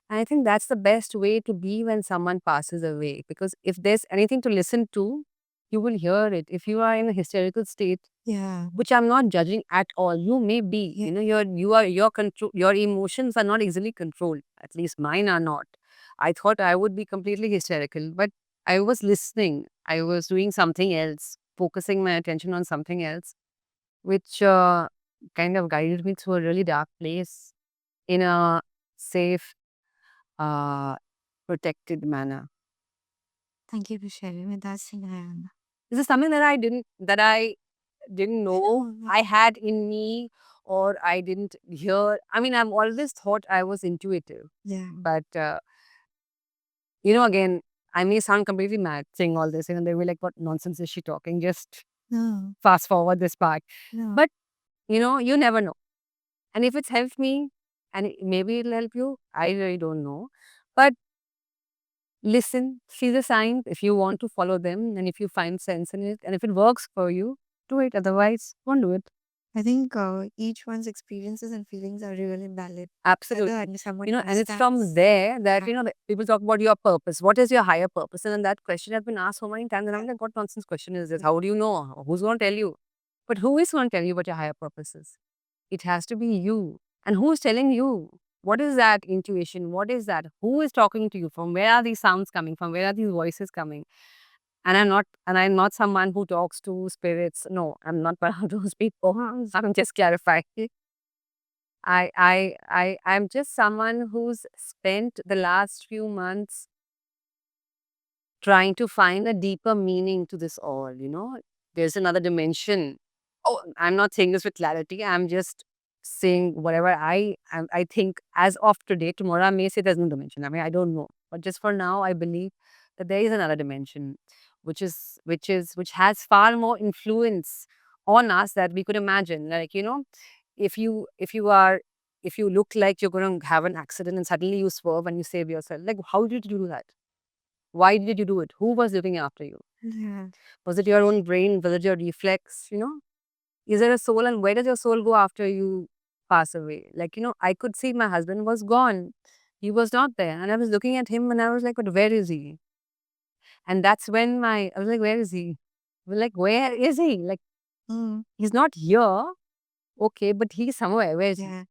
And I think that's the best way to be when someone passes away because if there's anything to listen to, you will hear it. If you are in a hysterical state, yeah. which I'm not judging at all. You may be, Yeah. your control, your emotions are not easily controlled. At least mine are not. I thought I would be completely hysterical, but I was listening. I was doing something else, focusing my attention on something else, which kind of guided me through a really dark place in a safe, uh, protected manner. Thank you for sharing with us, Nayan. This is something that I didn't know I had in me or I didn't hear. I mean, I've always thought I was intuitive, Yeah. but again, I may sound completely mad saying all this, and they were like, "What nonsense is she talking?" Just No. fast forward this part. No. But you never know. And if it's helped me, and maybe it'll help you, I really don't know. But listen, see the signs if you want to follow them, and if you find sense in it, and if it works for you, do it. Otherwise, don't do it. I think each one's experiences and feelings are really valid. Absolutely. Whether someone And it's from understands. there that, Yeah. that people talk about your purpose. What is your higher purpose? And then that question has been asked so many times. And I'm like, what nonsense question is this? How do you know? Who's going to tell you? But who is going to tell you what your higher purpose is? It has to be you. And who is telling you? What is that intuition? What is that? Who is talking to you? From where are these sounds coming? From where are these voices coming? And I'm not someone who talks to spirits. No, I'm not one of those people. I'm just clarifying. I'm just someone who's spent the last few months trying to find a deeper meaning to this all. There's another dimension. Oh, I'm not saying this with clarity. I'm just saying whatever I think as of today. Tomorrow I may say there's no dimension. I mean, I don't know. But just for now, I believe that there is another dimension, which has far more influence on us that we could imagine. Like, if you look like you're going to have an accident and suddenly you swerve and you save yourself, like, how did you do that? Why did you do it? Who was looking after you? Yeah. Was it your own brain? Was it your reflex? Is there a soul, and where does your soul go after you pass away? Like, I could see my husband was gone. He was not there. And I was looking at him and I was like, but where is he? And that's when I was like, where is he? Like, where is he? Like, Mm. he's not here. Okay, but he's somewhere. Where is he? Yeah.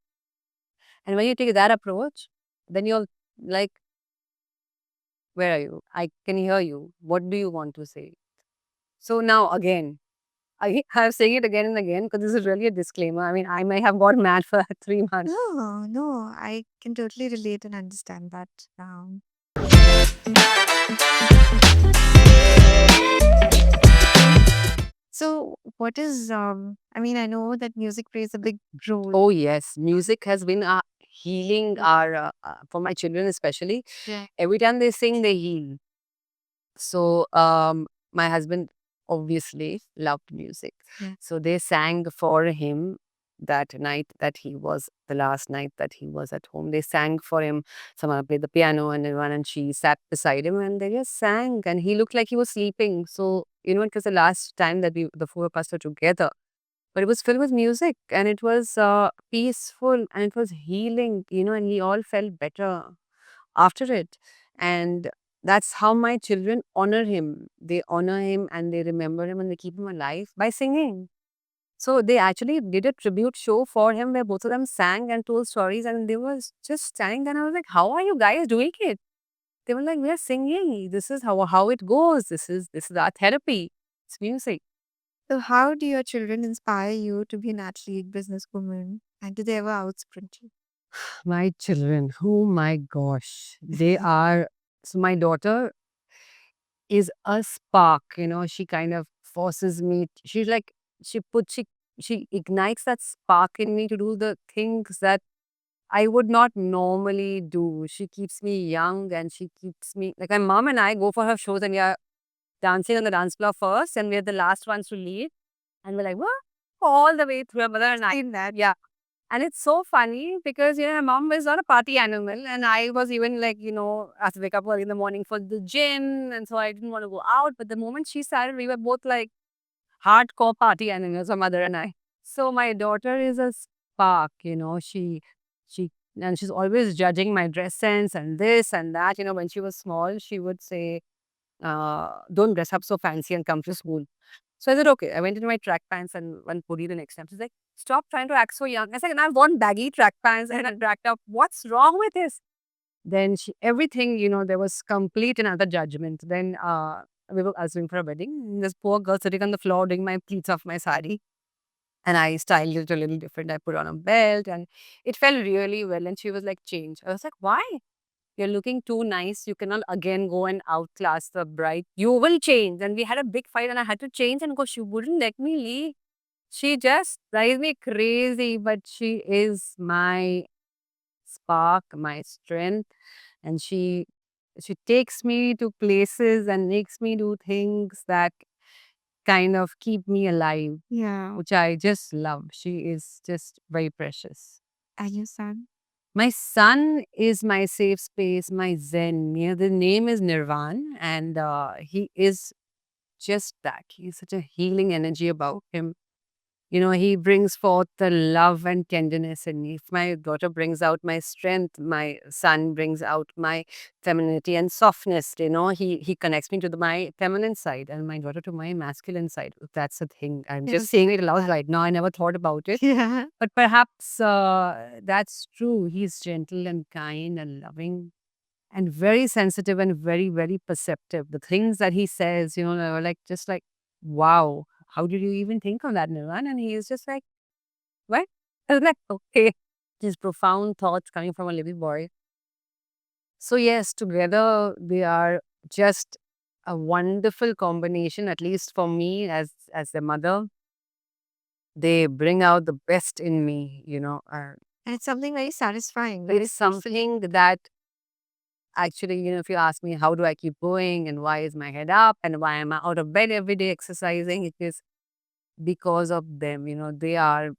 And when you take that approach, then you're like, where are you? I can hear you. What do you want to say? So now again, I'm saying it again and again because this is really a disclaimer. I mean, I may have gone mad for 3 months. No, no, I can totally relate and understand that now. So, what is I mean, I know that music plays a big role. Oh, yes. Music has been healing for my children especially. Yeah. Every time they sing, they heal. So, my husband obviously loved music. Yeah. So they sang for him that night that he was the last night that he was at home. They sang for him. Someone played the piano and everyone, and she sat beside him and they just sang. And he looked like he was sleeping. So, it was the last time that the four of us were together. But it was filled with music and it was peaceful and it was healing, and we all felt better after it. And that's how my children honor him. They honor him and they remember him and they keep him alive by singing. So they actually did a tribute show for him where both of them sang and told stories and they was just standing there and I was like, how are you guys doing it? They were like, we are singing. This is how it goes. This is our therapy. It's music. So, how do your children inspire you to be an athlete, businesswoman, and do they ever outsprint you? My children, oh my gosh, they are. So my daughter is a spark, she kind of forces me. She's like, she ignites that spark in me to do the things that I would not normally do. She keeps me young and she keeps me, like my mom and I go for her shows and we are dancing on the dance floor first and we're the last ones to leave. And we're like, what? All the way through her mother and I. Seen that. Yeah. And it's so funny because, my mom is not a party animal. And I was even like, I have to wake up early in the morning for the gym. And so I didn't want to go out. But the moment she started, we were both like hardcore party animals, my mother and I. So my daughter is a spark, she, and she's always judging my dress sense and this and that. When she was small, she would say, don't dress up so fancy and come to school. So I said, okay. I went into my track pants and one puri the next time. She's like, stop trying to act so young. I said, and I want baggy track pants and a track top. What's wrong with this? Then everything, there was complete another judgment. Then we were asking for a wedding. This poor girl sitting on the floor doing my pleats of my sari. And I styled it a little different. I put on a belt and it felt really well. And she was like, change. I was like, why? You're looking too nice. You cannot again go and outclass the bride. You will change. And we had a big fight and I had to change and go. She wouldn't let me leave. She just drives me crazy, but she is my spark, my strength. And she takes me to places and makes me do things that kind of keep me alive, Yeah. which I just love. She is just very precious. And your son? My son is my safe space, my zen. The name is Nirvan, and he is just that. He's such a healing energy about him. He brings forth the love and tenderness in me. If my daughter brings out my strength, my son brings out my femininity and softness. He connects me to my feminine side and my daughter to my masculine side. That's the thing. I'm just Yes. saying it aloud right now. I never thought about it. Yeah. But perhaps that's true. He's gentle and kind and loving and very sensitive and very, very perceptive. The things that he says, are like just like, wow, how did you even think of that, Nirvan? And he is just like, what? I was like, okay. These profound thoughts coming from a little boy. So, yes, together they are just a wonderful combination, at least for me as the mother. They bring out the best in me. And it's something very satisfying. There is something that actually, if you ask me, how do I keep going and why is my head up and why am I out of bed every day exercising? It is because of them.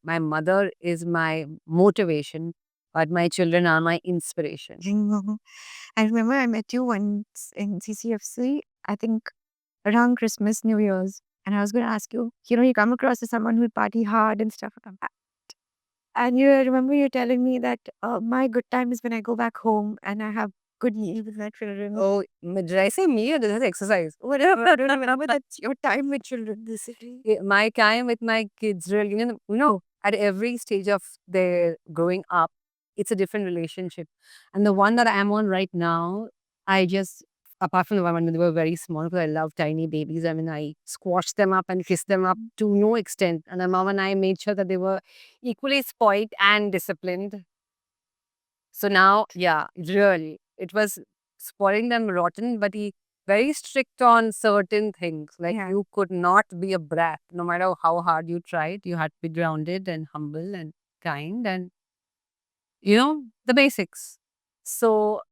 My mother is my motivation, but my children are my inspiration. I remember I met you once in CCFC, I think around Christmas, New Year's. And I was going to ask you, you come across as someone who party hard and stuff like that. And you remember you telling me that my good time is when I go back home and I have good meal with my children. Oh, did I say me or did I say exercise? Whatever. I don't remember that's your time with children, basically. My time with my kids, really, at every stage of their growing up, it's a different relationship. And the one that I'm on right now, I just, apart from the one when they were very small, because I love tiny babies, I mean, I squashed them up and kissed them up to no extent. And my mom and I made sure that they were equally spoiled and disciplined. So now, yeah, really, it was spoiling them rotten, but he very strict on certain things. Like Yeah. you could not be a brat, no matter how hard you tried. You had to be grounded and humble and kind and the basics. So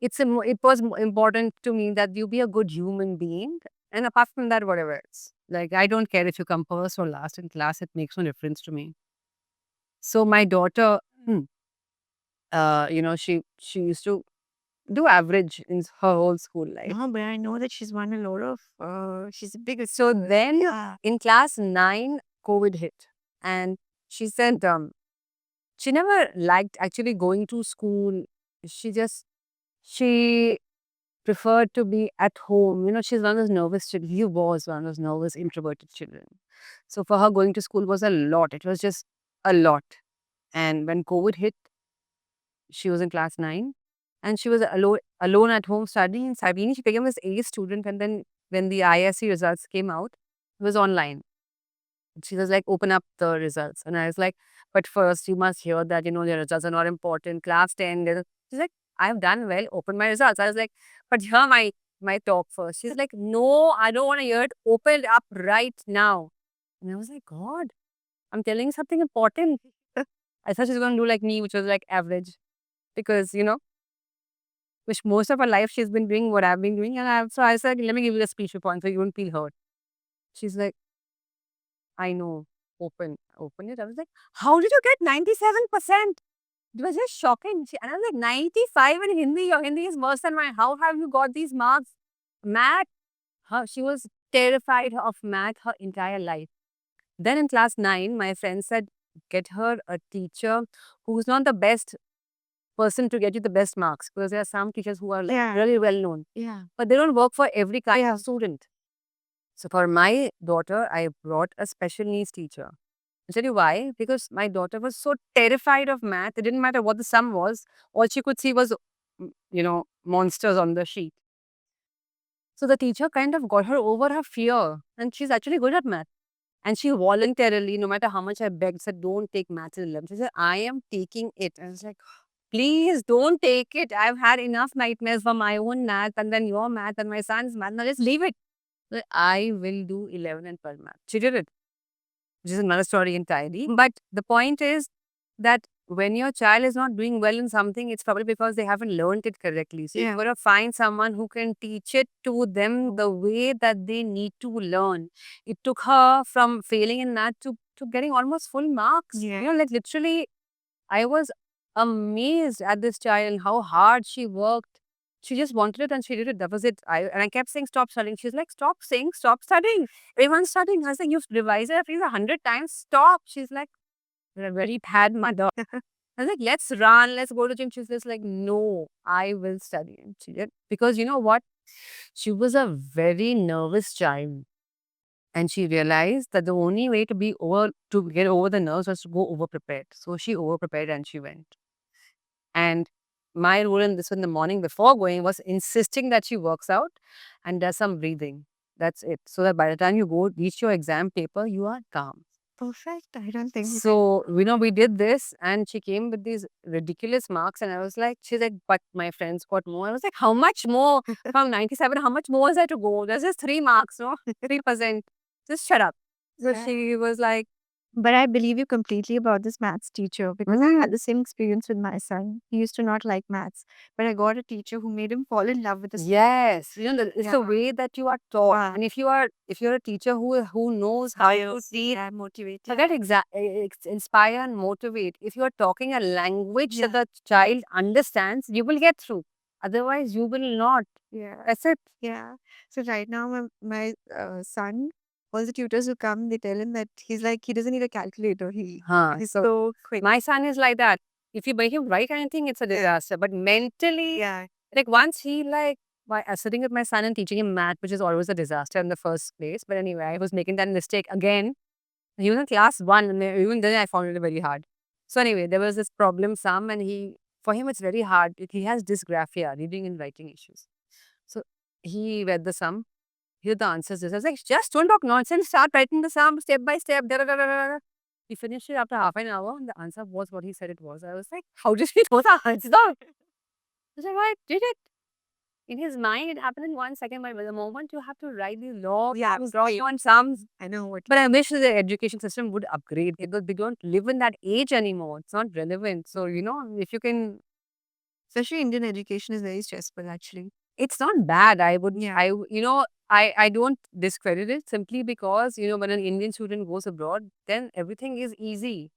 it was important to me that you be a good human being, and apart from that, whatever else. Like I don't care if you come first or last in class; it makes no difference to me. So my daughter, she used to do average in her whole school life. No, but I know that she's won a lot of, she's the biggest. So then Yeah. in class 9, COVID hit. And she said she never liked actually going to school. She preferred to be at home. She's one of those nervous children. He was one of those nervous, introverted children. So for her, going to school was a lot. It was just a lot. And when COVID hit, she was in class 9 and she was alone at home studying in Sabini. She became this A student, and then when the ISC results came out, it was online. She was like, open up the results. And I was like, but first you must hear that, the results are not important. Class 10. She's like, I've done well, open my results. I was like, but hear my talk first. She's like, no, I don't want to hear it. Open it up right now. And I was like, God, I'm telling you something important. I thought she was going to do like me, which was like average. Because, which most of her life she's been doing what I've been doing. And so I said, let me give you the speech point so you won't feel hurt. She's like, I know, open it. I was like, how did you get 97%? It was just shocking. And I was like, 95 in Hindi, your Hindi is worse than mine. How have you got these marks? Math, she was terrified of math her entire life. Then in class 9, my friend said, get her a teacher who's not the best person to get you the best marks, because there are some teachers who are Yeah. really well known, Yeah. but they don't work for every kind of student. So for my daughter, I brought a special needs teacher. I'll tell you why. Because my daughter was so terrified of math. It didn't matter what the sum was. All she could see was, monsters on the sheet. So the teacher kind of got her over her fear. And she's actually good at math. And she voluntarily, no matter how much I begged, said, don't take math in 11th. She said, I am taking it. I was like, please don't take it. I've had enough nightmares for my own math and then your math and my son's math. Now just leave it. Like, I will do 11 and 12 math. She did it, which is another story entirely. But the point is that when your child is not doing well in something, it's probably because they haven't learned it correctly. So you've got to find someone who can teach it to them the way that they need to learn. It took her from failing in math to getting almost full marks. Yeah. Like literally, I was amazed at this child and how hard she worked. She just wanted it and she did it. That was it. And I kept saying, stop studying. She's like, stop saying, stop studying. Everyone's studying. I was like, you've revised it at least 100 times. Stop. She's like, you're a very bad mother. I was like, let's run, let's go to gym. She's just like, no, I will study. And she did. Because you know what? She was a very nervous child. And she realized that the only way to get over the nerves was to go over prepared. So she over prepared and she went. And my rule in this in the morning before going was insisting that she works out and does some breathing. That's it. So that by the time you go reach your exam paper, you are calm. Perfect. I don't think So, we did this and she came with these ridiculous marks. And I was like, she's like, but my friends got more. I was like, how much more? From 97, how much more is there to go? There's just 3 marks, no? 3%. Just shut up. So Yeah. she was like, But I believe you completely about this maths teacher because I had the same experience with my son. He used to not like maths, but I got a teacher who made him fall in love with the yes, it's the Yeah. way that you are taught. Yeah. And if you're a teacher who knows how to teach, and motivate. forget inspire and motivate. If you are talking a language Yeah. that the child understands, you will get through. Otherwise, you will not. Yeah. That's it. Yeah. So right now, my son, all the tutors who come, they tell him that he's like, he doesn't need a calculator. He's So so quick. my son is like that. If you make him write anything, it's a disaster. But mentally, Yeah. like once he like by sitting with my son and teaching him math, which is always a disaster in the first place. But anyway, I was making that mistake again. He was in class 1, and even then I found it very hard. So anyway, there was this problem sum, and for him it's very hard. He has dysgraphia, reading and writing issues. So he read the sum. Here are the answers. I was like, just don't talk nonsense. Start writing the sum step by step. Da, da, da, da, da, da. He finished it after half an hour, and the answer was what he said it was. I was like, how did he know the answer? I was like, I did it. In his mind, it happened in 1 second. But the moment you have to write these long, Yeah, draw on sums. I know what. But I wish the education system would upgrade because we don't live in that age anymore. It's not relevant. So, if you can, Especially Indian education is very stressful, actually. it's not bad. I would, Yeah. I don't discredit it simply because, when an Indian student goes abroad, then everything is easy.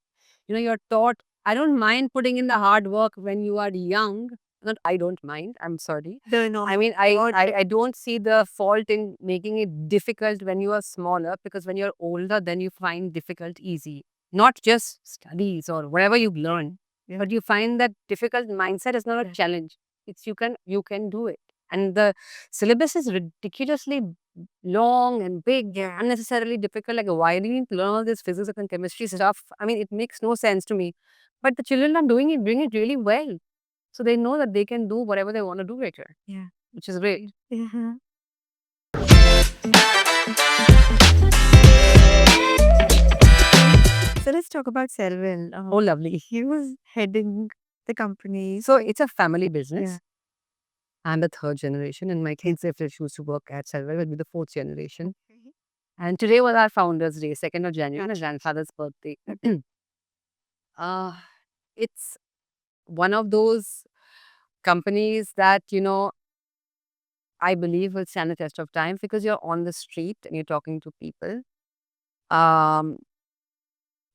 You're taught, I don't mind putting in the hard work when you are young. Not, I don't mind. I'm sorry. No, I mean, I don't see the fault in making it difficult when you are smaller because when you're older, then you find difficult easy. Not just studies or whatever you learn, Yeah. but you find that difficult mindset is not a Yeah. challenge. It's you can do it. And the syllabus is ridiculously long and big, unnecessarily difficult. Like, why do you need to learn all this physics and chemistry stuff? I mean, it makes no sense to me. But the children are doing it really well. So they know that they can do whatever they want to do later. Yeah. Which is great. Yeah. So let's talk about Selvin. Oh, lovely. He was heading the company. So it's a family business. Yeah. I'm the third generation, and my kids, if they choose to work at Selva, will be the fourth generation. And today was our Founders' Day, 2nd of January, my grandfather's birthday. It's one of those companies that, I believe will stand the test of time because you're on the street and you're talking to people.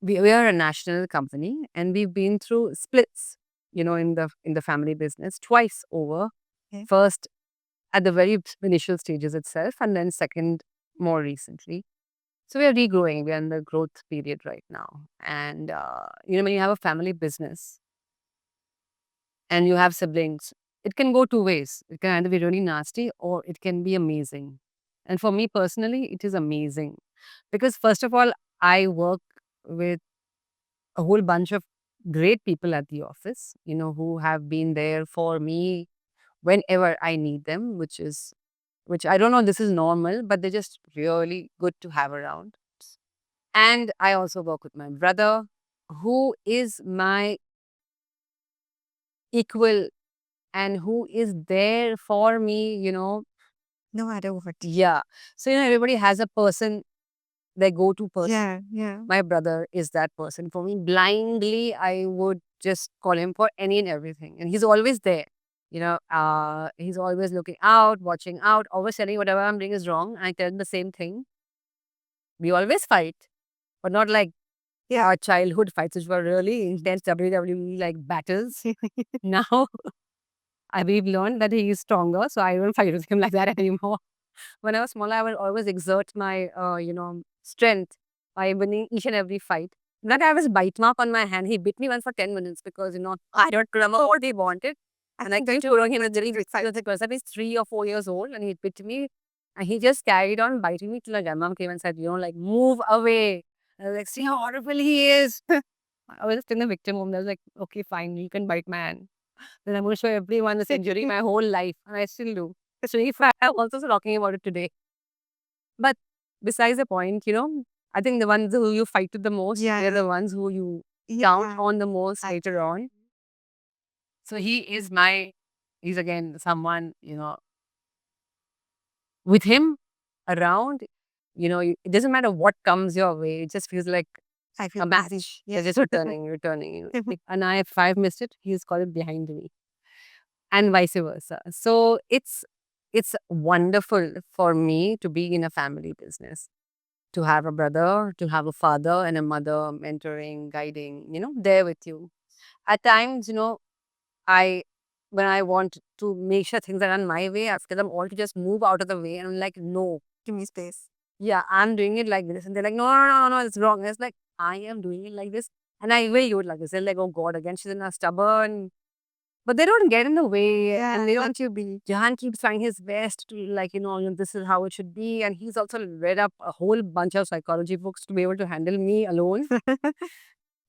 We are a national company and we've been through splits, in the family business twice over. Okay. First, at the very initial stages itself, and then second, more recently. So we are regrowing. We are in the growth period right now. And, when you have a family business and you have siblings, it can go two ways. It can either be really nasty or it can be amazing. And for me personally, it is amazing. Because first of all, I work with a whole bunch of great people at the office, who have been there for me whenever I need them, which I don't know, this is normal, but they're just really good to have around. And I also work with my brother, who is my equal and who is there for me, No matter what. Yeah. So, everybody has a person, their go-to person. Yeah. Yeah. My brother is that person for me. Blindly, I would just call him for any and everything. And he's always there. He's always looking out, watching out, always telling me whatever I'm doing is wrong. I tell him the same thing. We always fight, but not like our childhood fights, which were really intense WWE like battles. Now, We've learned that he is stronger, so I don't fight with him like that anymore. When I was smaller, I would always exert my, strength by winning each and every fight. That I have his bite mark on my hand. He bit me once for 10 minutes because, I don't remember what he wanted. And I kept showing him a very big fight. Because he's 3 or 4 years old and he bit me. And he just carried on biting me till my grandma came and said, like, move away. I was like, see how horrible he is. I was just in the victim home. I was like, okay, fine, you can bite my hand. Then I'm going to show everyone this injury my whole life. And I still do. So if I'm also talking about it today. But besides the point, I think the ones who you fight with the most, they're Yeah. the ones who you count Yeah. on the most later on. So he's again someone, with him around, it doesn't matter what comes your way. It just feels like I a feel match. busy. They're Yes. just returning. And if I've missed it, he's got it behind me. And vice versa. So it's wonderful for me to be in a family business, to have a brother, to have a father and a mother mentoring, guiding, there with you. At times, I when I want to make sure things are done my way, I ask them all to just move out of the way. And I'm like, no, Give me space. yeah, I'm doing it like this. And they're like, no, no, no, no, it's wrong. And it's like, I am doing it like this. And I will do it like this. They're like, oh God, again, she's in a stubborn. But they don't get in the way. Yeah. And they don't. Let you be. Jahan keeps trying his best to, like, this is how it should be. And he's also read up a whole bunch of psychology books to be able to handle me alone.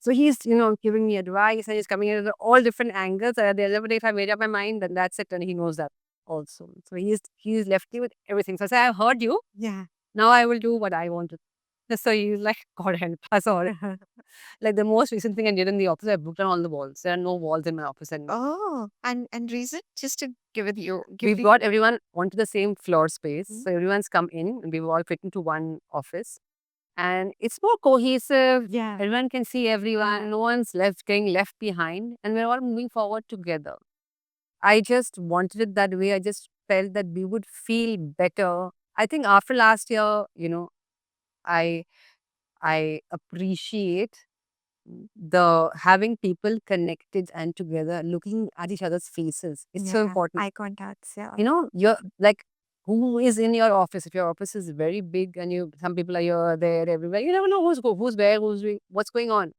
So he's, giving me advice and he's coming in at all different angles. And at the end of the day, if I made up my mind, then that's it. And he knows that also. So he's left me with everything. So I say, I've heard you. Yeah. Now I will do what I want to. So he's like, God help us all. Like the most recent thing I did in the office, I booked on all the walls. There are no walls in my office anymore. Oh, and reason just to give it you. We've got everyone onto the same floor space. Mhm. So everyone's come in and we've all fit into one office. And it's more cohesive. Yeah. Everyone can see everyone. No one's getting left behind. And we're all moving forward together. I just wanted it that way. I just felt that we would feel better. I think after last year, I I appreciate the having people connected and together, looking at each other's faces. It's so Yeah. important. Eye contacts. Yeah. You're like, who is in your office? If your office is very big and some people are here, there, everywhere, you never know who's where, what's going on.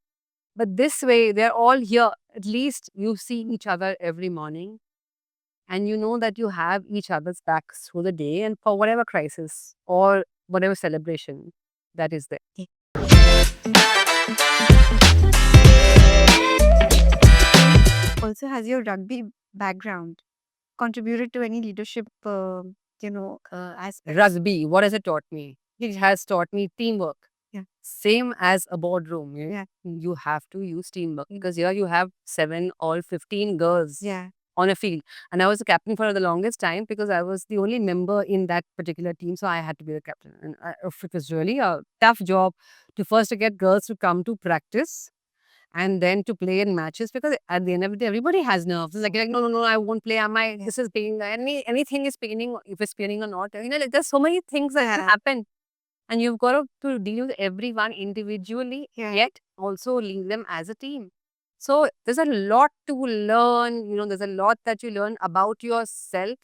But this way, they're all here. At least you see each other every morning, and you know that you have each other's backs through the day and for whatever crisis or whatever celebration that is there. Also, has your rugby background contributed to any leadership, aspects? Rugby, what has it taught me? It has taught me teamwork. Yeah. Same as a boardroom. Yeah. You have to use teamwork because here you have 7 or 15 girls Yeah. on a field. And I was the captain for the longest time because I was the only member in that particular team. So I had to be the captain. And it was really a tough job to first to get girls to come to practice and then to play in matches, because at the end of the day, everybody has nerves. It's like, no, no, no, I won't play. This is paining. Anything is paining, if it's paining or not. Like there's so many things that happen. And you've got to deal with everyone individually, yet also lead them as a team. So there's a lot to learn. There's a lot that you learn about yourself.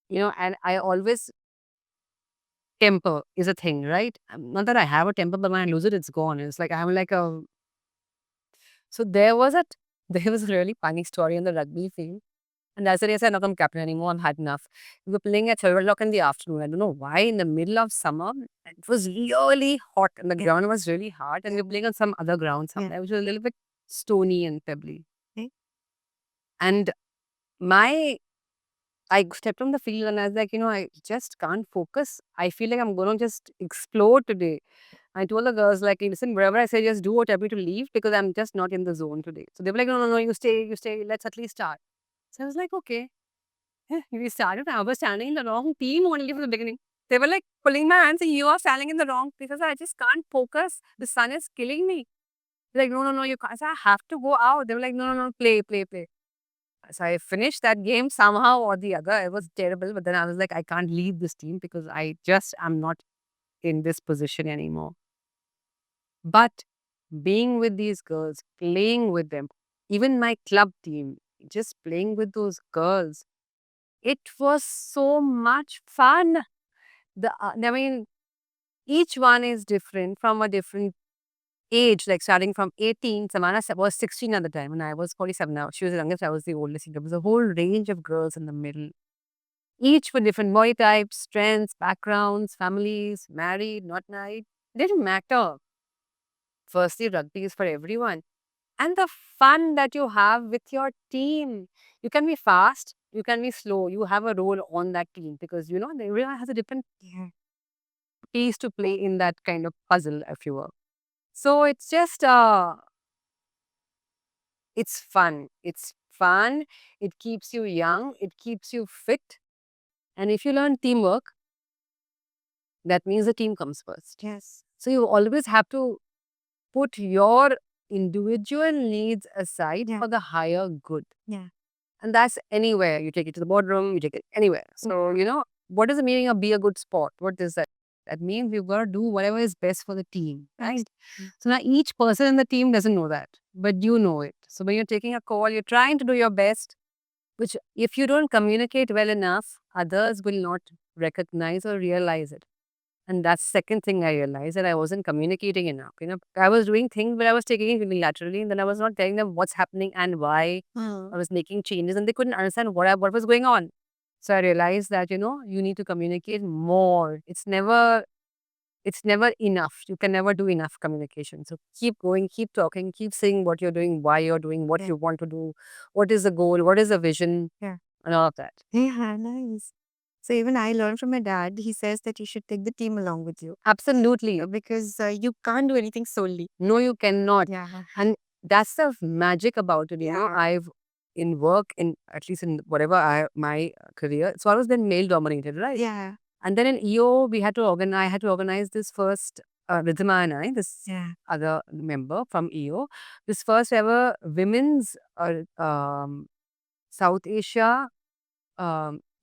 And I always, temper is a thing, right? Not that I have a temper, but when I lose it, it's gone. It's like I'm like a. So there was a really funny story on the rugby field. And that's the day I said, no, I'm captain anymore. I've had enough. We were playing at 12 o'clock in the afternoon. I don't know why, in the middle of summer, it was really hot and the ground was really hard. And we were playing on some other ground somewhere, which was a little bit stony and pebbly. Okay. And I stepped on the field and I was like, I just can't focus. I feel like I'm going to just explode today. I told the girls, like, listen, wherever I say, just do what, tell me to leave because I'm just not in the zone today. So they were like, no, no, no, you stay, let's at least start. So I was like, okay. We started. I was standing in the wrong team only from the beginning. They were like pulling my hands, saying, you are standing in the wrong place. I said, I just can't focus. The sun is killing me. They're like, no, no, no, you can't. I said, I have to go out. They were like, no, no, no, play, play, play. So I finished that game somehow or the other. It was terrible. But then I was like, I can't leave this team because I just am not in this position anymore. But being with these girls, playing with them, even my club team, just playing with those girls. It was so much fun. I mean, each one is different from a different age, like starting from 18. Was 16 at the time, and I was 47 now. She was the youngest, I was the oldest. There was a whole range of girls in the middle, each with different body types, strengths, backgrounds, families, married, not married. Didn't matter. Firstly, rugby is for everyone. And the fun that you have with your team. You can be fast, you can be slow. You have a role on that team because everyone has a different Yeah. piece to play in that kind of puzzle, if you will. So it's just it's fun. It's fun. It keeps you young. It keeps you fit. And if you learn teamwork, that means the team comes first. Yes. So you always have to put your individual needs aside Yeah. for the higher good. Yeah. And that's anywhere. You take it to the boardroom, you take it anywhere. So, what is the meaning of be a good sport? What is that? That means we've got to do whatever is best for the team, right? So now each person in the team doesn't know that, but you know it. So when you're taking a call, you're trying to do your best, which if you don't communicate well enough, others will not recognize or realize it. And that's second thing I realized that I wasn't communicating enough. I was doing things, but I was taking it unilaterally, and then I was not telling them what's happening and why. I was making changes, and they couldn't understand what was going on. So I realized that you need to communicate more. It's never enough. You can never do enough communication. So keep going, keep talking, keep saying what you're doing, why you're doing, what Yeah. you want to do, what is the goal, what is the vision, Yeah. and all of that. Yeah, nice. So even I learned from my dad. He says that you should take the team along with you Absolutely. because you can't do anything solely. No, you cannot. Yeah. And that's the magic about it. Yeah. I've in work, in at least in whatever my career. So I was then male dominated, right? Yeah. And then in EO, we had to organize. I had to organize this first Ridhima and I, this Yeah. other member from EO, this first ever women's South Asia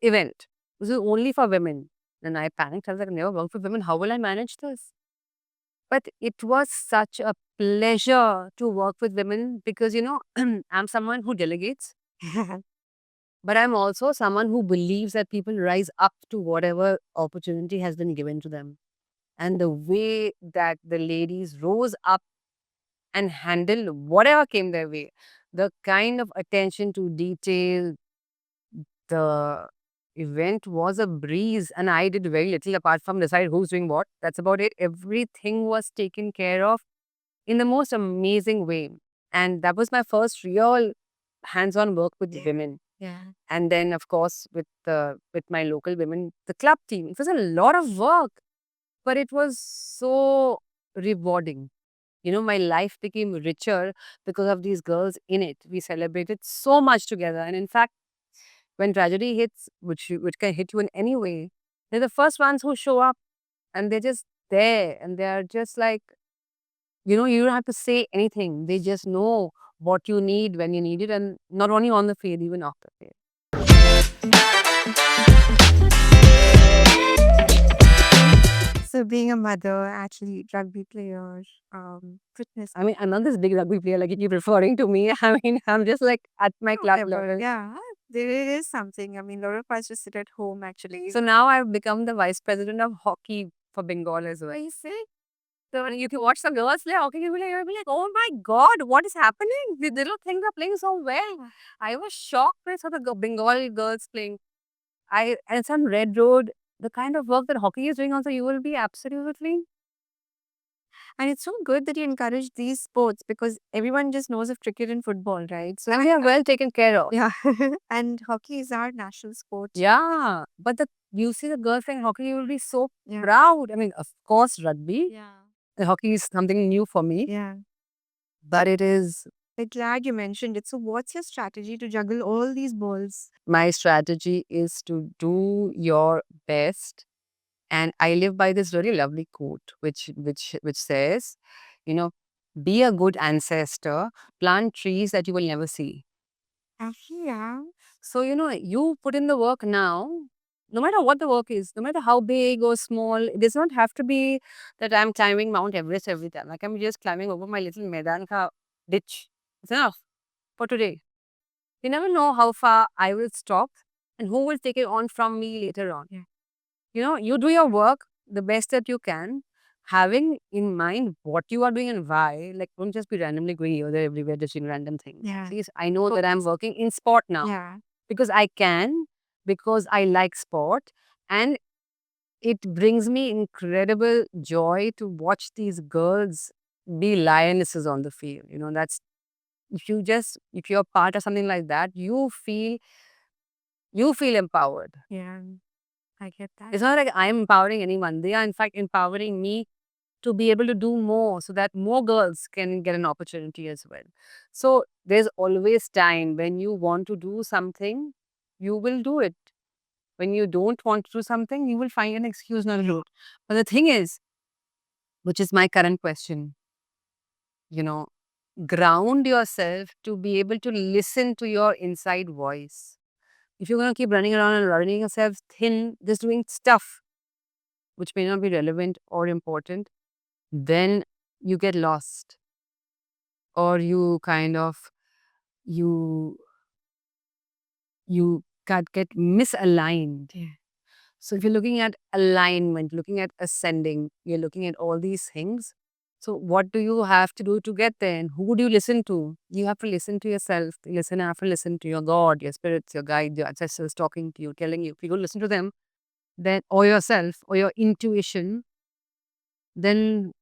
event. This is only for women. And I panicked. I was like, I've never worked with women. How will I manage this? But it was such a pleasure to work with women because, I'm someone who delegates, but I'm also someone who believes that people rise up to whatever opportunity has been given to them. And the way that the ladies rose up and handled whatever came their way, the kind of attention to detail, the event was a breeze, and I did very little apart from decide who's doing what. That's about it. Everything was taken care of in the most amazing way. And that was my first real hands-on work with women. Yeah. And then, of course, with my local women, the club team. It was a lot of work, but it was so rewarding. My life became richer because of these girls in it. We celebrated so much together. And in fact, when tragedy hits, which can hit you in any way, they're the first ones who show up, and they're just there, and they're just like, you don't have to say anything. They just know what you need when you need it, and not only on the field, even off the field. So being a mother, athlete, rugby player, fitness. I mean, I'm not this big rugby player like you keep referring to me. I mean, I'm just like at my club level. Yeah, there is something. I mean, a lot of us just sit at home actually. So now I've become the vice president of hockey for Bengal as well. you see? So when you can watch some girls play hockey, you'll be like, oh my God, what is happening? They don't think they're playing so well. I was shocked when I saw the Bengal girls playing. And it's on Red Road. The kind of work that hockey is doing also, you will be absolutely. And it's so good that you encourage these sports because everyone just knows of cricket and football, right? So We are well taken care of. yeah, and hockey is our national sport. Yeah. But you see the girls playing hockey, you will be so Yeah. proud. I mean, of course, rugby. Yeah. Hockey is something new for me, Yeah. but it is. I'm glad you mentioned it. So, what's your strategy to juggle all these balls? My strategy is to do your best. And I live by this really lovely quote, which says, be a good ancestor, plant trees that you will never see. Yeah. So, you put in the work now, no matter what the work is, no matter how big or small, it does not have to be that I'm climbing Mount Everest every time. Like I'm just climbing over my little Medan ka ditch. It's enough for today. You never know how far I will stop and who will take it on from me later on. Yeah. You do your work the best that you can, having in mind what you are doing and why. Like, don't just be randomly going here, there, everywhere, just doing random things. Yeah. Please, I know that I'm working in sport now Yeah. because I can, because I like sport, and it brings me incredible joy to watch these girls be lionesses on the field. That's if you're part of something like that, you feel empowered. Yeah. I get that. It's not like I'm empowering anyone. They are in fact empowering me to be able to do more so that more girls can get an opportunity as well. So there's always time when you want to do something, you will do it. When you don't want to do something, you will find an excuse not to do it. But the thing is, which is my current question, you know, ground yourself to be able to listen to your inside voice. If you're going to keep running around and running yourself thin, just doing stuff which may not be relevant or important, then you get lost, or you kind of you you get misaligned. Yeah. So if you're looking at alignment, looking at ascending, you're looking at all these things. So what do you have to do to get there? And who do you listen to? You have to listen to yourself. You have to listen to your God, your spirits, your guide, your ancestors talking to you, telling you. If you go listen to them, then or yourself or your intuition, then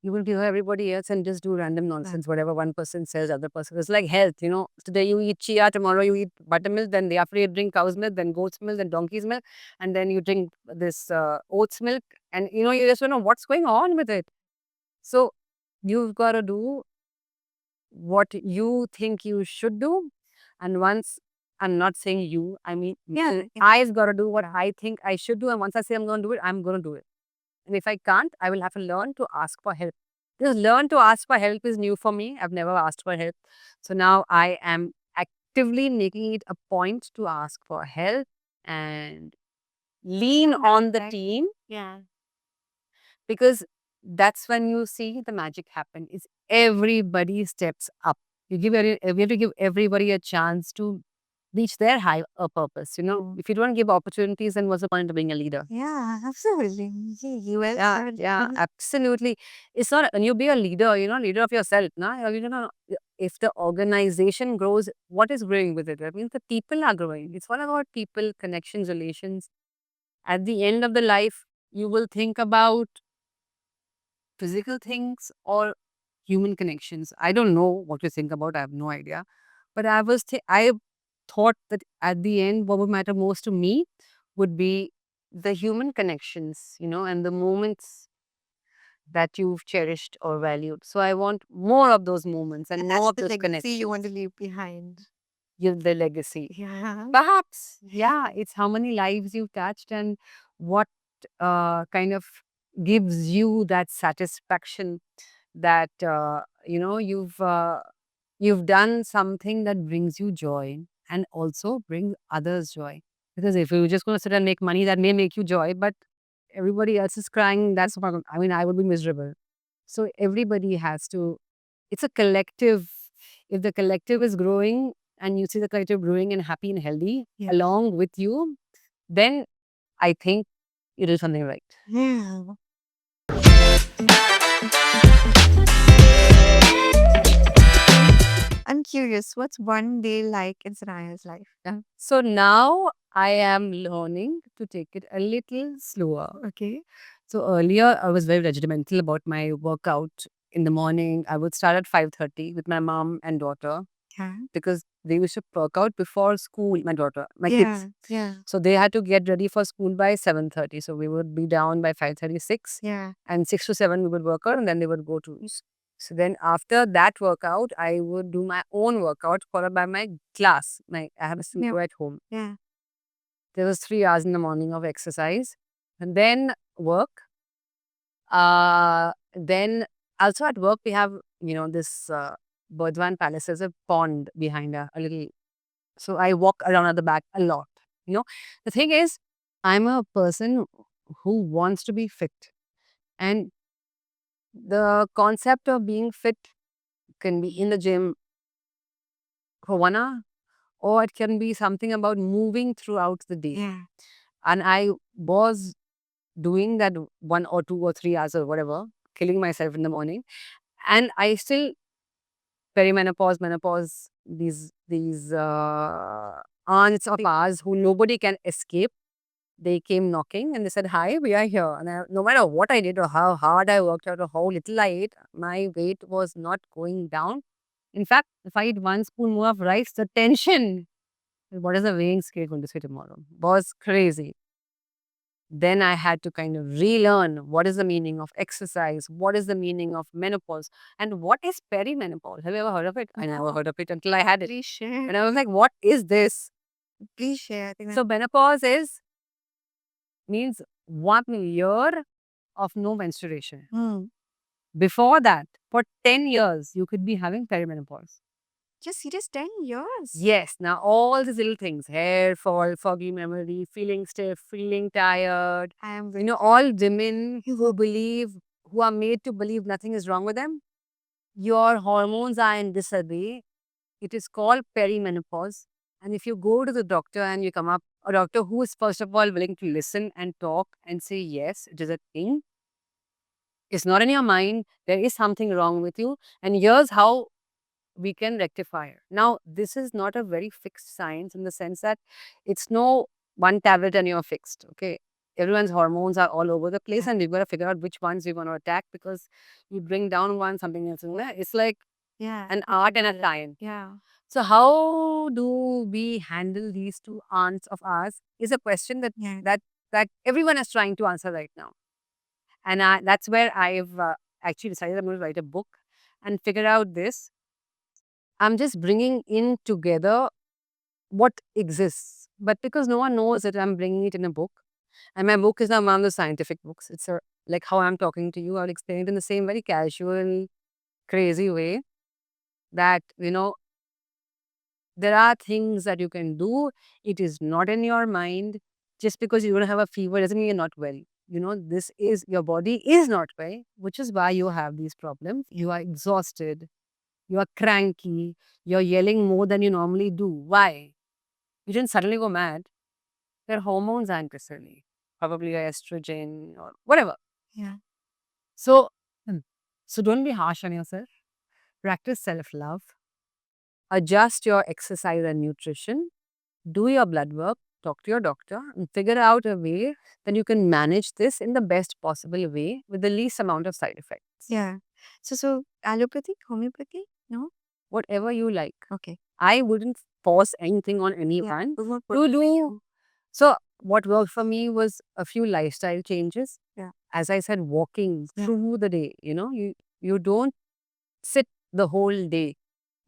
you will hear everybody else and just do random nonsense. Whatever one person says, other person. It's like health. Today you eat chia, tomorrow you eat buttermilk, then the after you drink cow's milk, then goat's milk, then donkey's milk, and then you drink this oat's milk, and you just don't know what's going on with it. So you've got to do what you think you should do, and once I'm not saying you, I mean I've got to do what I think I should do, and once I say I'm going to do it, I'm going to do it. And if I can't, I will have to learn to ask for help. This learn to ask for help is new for me. I've never asked for help. So now I am actively making it a point to ask for help and lean on the team, Yeah. because that's when you see the magic happen. Is everybody steps up. We have to give everybody a chance to reach their higher purpose. If you don't give opportunities, then what's the point of being a leader? Yeah, absolutely. Well Yeah, said. yeah, absolutely. It's not, and you be a leader, leader of yourself. Nah? If the organization grows, what is growing with it? That means the people are growing. It's all about people, connections, relations. At the end of the life, you will think about physical things or human connections. I don't know what you think about. I have no idea. But I thought that at the end, what would matter most to me would be the human connections, and the moments that you've cherished or valued. So I want more of those moments and more of The those legacy you want to connections. leave behind. The legacy. Yeah. Perhaps, yeah, it's how many lives you've touched and what kind of gives you that satisfaction that you've done something that brings you joy and also brings others joy. Because if you're just going to sit and make money, that may make you joy, but everybody else is crying. That's what I mean. I would be miserable. So everybody has to. It's a collective. If the collective is growing and you see the collective growing and happy and healthy Yeah. along with you, then I think you did something right. Yeah. I'm curious, what's one day like in Sanaya's life? Yeah. So now I am learning to take it a little slower. Okay. So earlier I was very regimental about my workout in the morning. I would start at 5:30 with my mom and daughter Yeah. because they used to work out before school, my daughter, my Yeah. kids. Yeah. So they had to get ready for school by 7:30. So we would be down by 5:36, Yeah. and 6 to 7 we would work out, and then they would go to. So then after that workout, I would do my own workout followed by my class. I have a studio at home. Yeah. There was 3 hours in the morning of exercise, and then work. Then also at work we have this Burdwan Palace. There's a pond behind a little. So I walk around at the back a lot. The thing is, I'm a person who wants to be fit, and the concept of being fit can be in the gym for 1 hour or it can be something about moving throughout the day. Yeah. And I was doing that 1 or 2 or 3 hours or whatever, killing myself in the morning. And I still, perimenopause, menopause, these aunts of ours who nobody can escape, they came knocking and they said, "Hi, we are here." And no matter what I did or how hard I worked out or how little I ate, my weight was not going down. In fact, if I eat 1 spoon more of rice, the tension, what is the weighing scale going to say tomorrow, was crazy. Then I had to kind of relearn what is the meaning of exercise, what is the meaning of menopause, and what is perimenopause. Have you ever heard of it? I never No. heard of it until I had it. Please share. And I was like, what is this? Please share. I think So menopause means 1 year of no menstruation. Before that, for 10 years, you could be having perimenopause. just it is 10 years. Yes, now all these little things, hair fall, foggy memory, feeling stiff, feeling tired, I am all women who are made to believe nothing is wrong with them, your hormones are in disarray. It is called perimenopause. And if you go to the doctor and you come up, a doctor who is first of all willing to listen and talk and say, yes, it is a thing. It's not in your mind. There is something wrong with you. And here's how we can rectify it. Now, this is not a very fixed science in the sense that it's no one tablet and you're fixed. Okay. Everyone's hormones are all over the place, and we've got to figure out which ones we want to attack, because you bring down one, something else. It's like Yeah. an art and a science. Yeah. So, how do we handle these two aunts of ours is a question that Yeah. that everyone is trying to answer right now. And that's where I've actually decided I'm going to write a book and figure out this. I'm just bringing in together what exists. But because no one knows it, I'm bringing it in a book. And my book is not one of the scientific books. It's like how I'm talking to you. I'll explain it in the same very casual, crazy way that, there are things that you can do. It is not in your mind. Just because you don't have a fever doesn't mean you're not well. This is, your body is not well, which is why you have these problems. You are exhausted. You are cranky. You're yelling more than you normally do. Why? You didn't suddenly go mad. Their hormones aren't necessarily. Probably estrogen or whatever. Yeah. So, so don't be harsh on yourself. Practice self-love. Adjust your exercise and nutrition. Do your blood work. Talk to your doctor and figure out a way that you can manage this in the best possible way with the least amount of side effects. Yeah. So allopathic, homeopathy? No? Whatever you like. Okay. I wouldn't force anything on anyone to do. So what worked for me was a few lifestyle changes. Yeah. As I said, walking Yeah. through the day. You don't sit the whole day.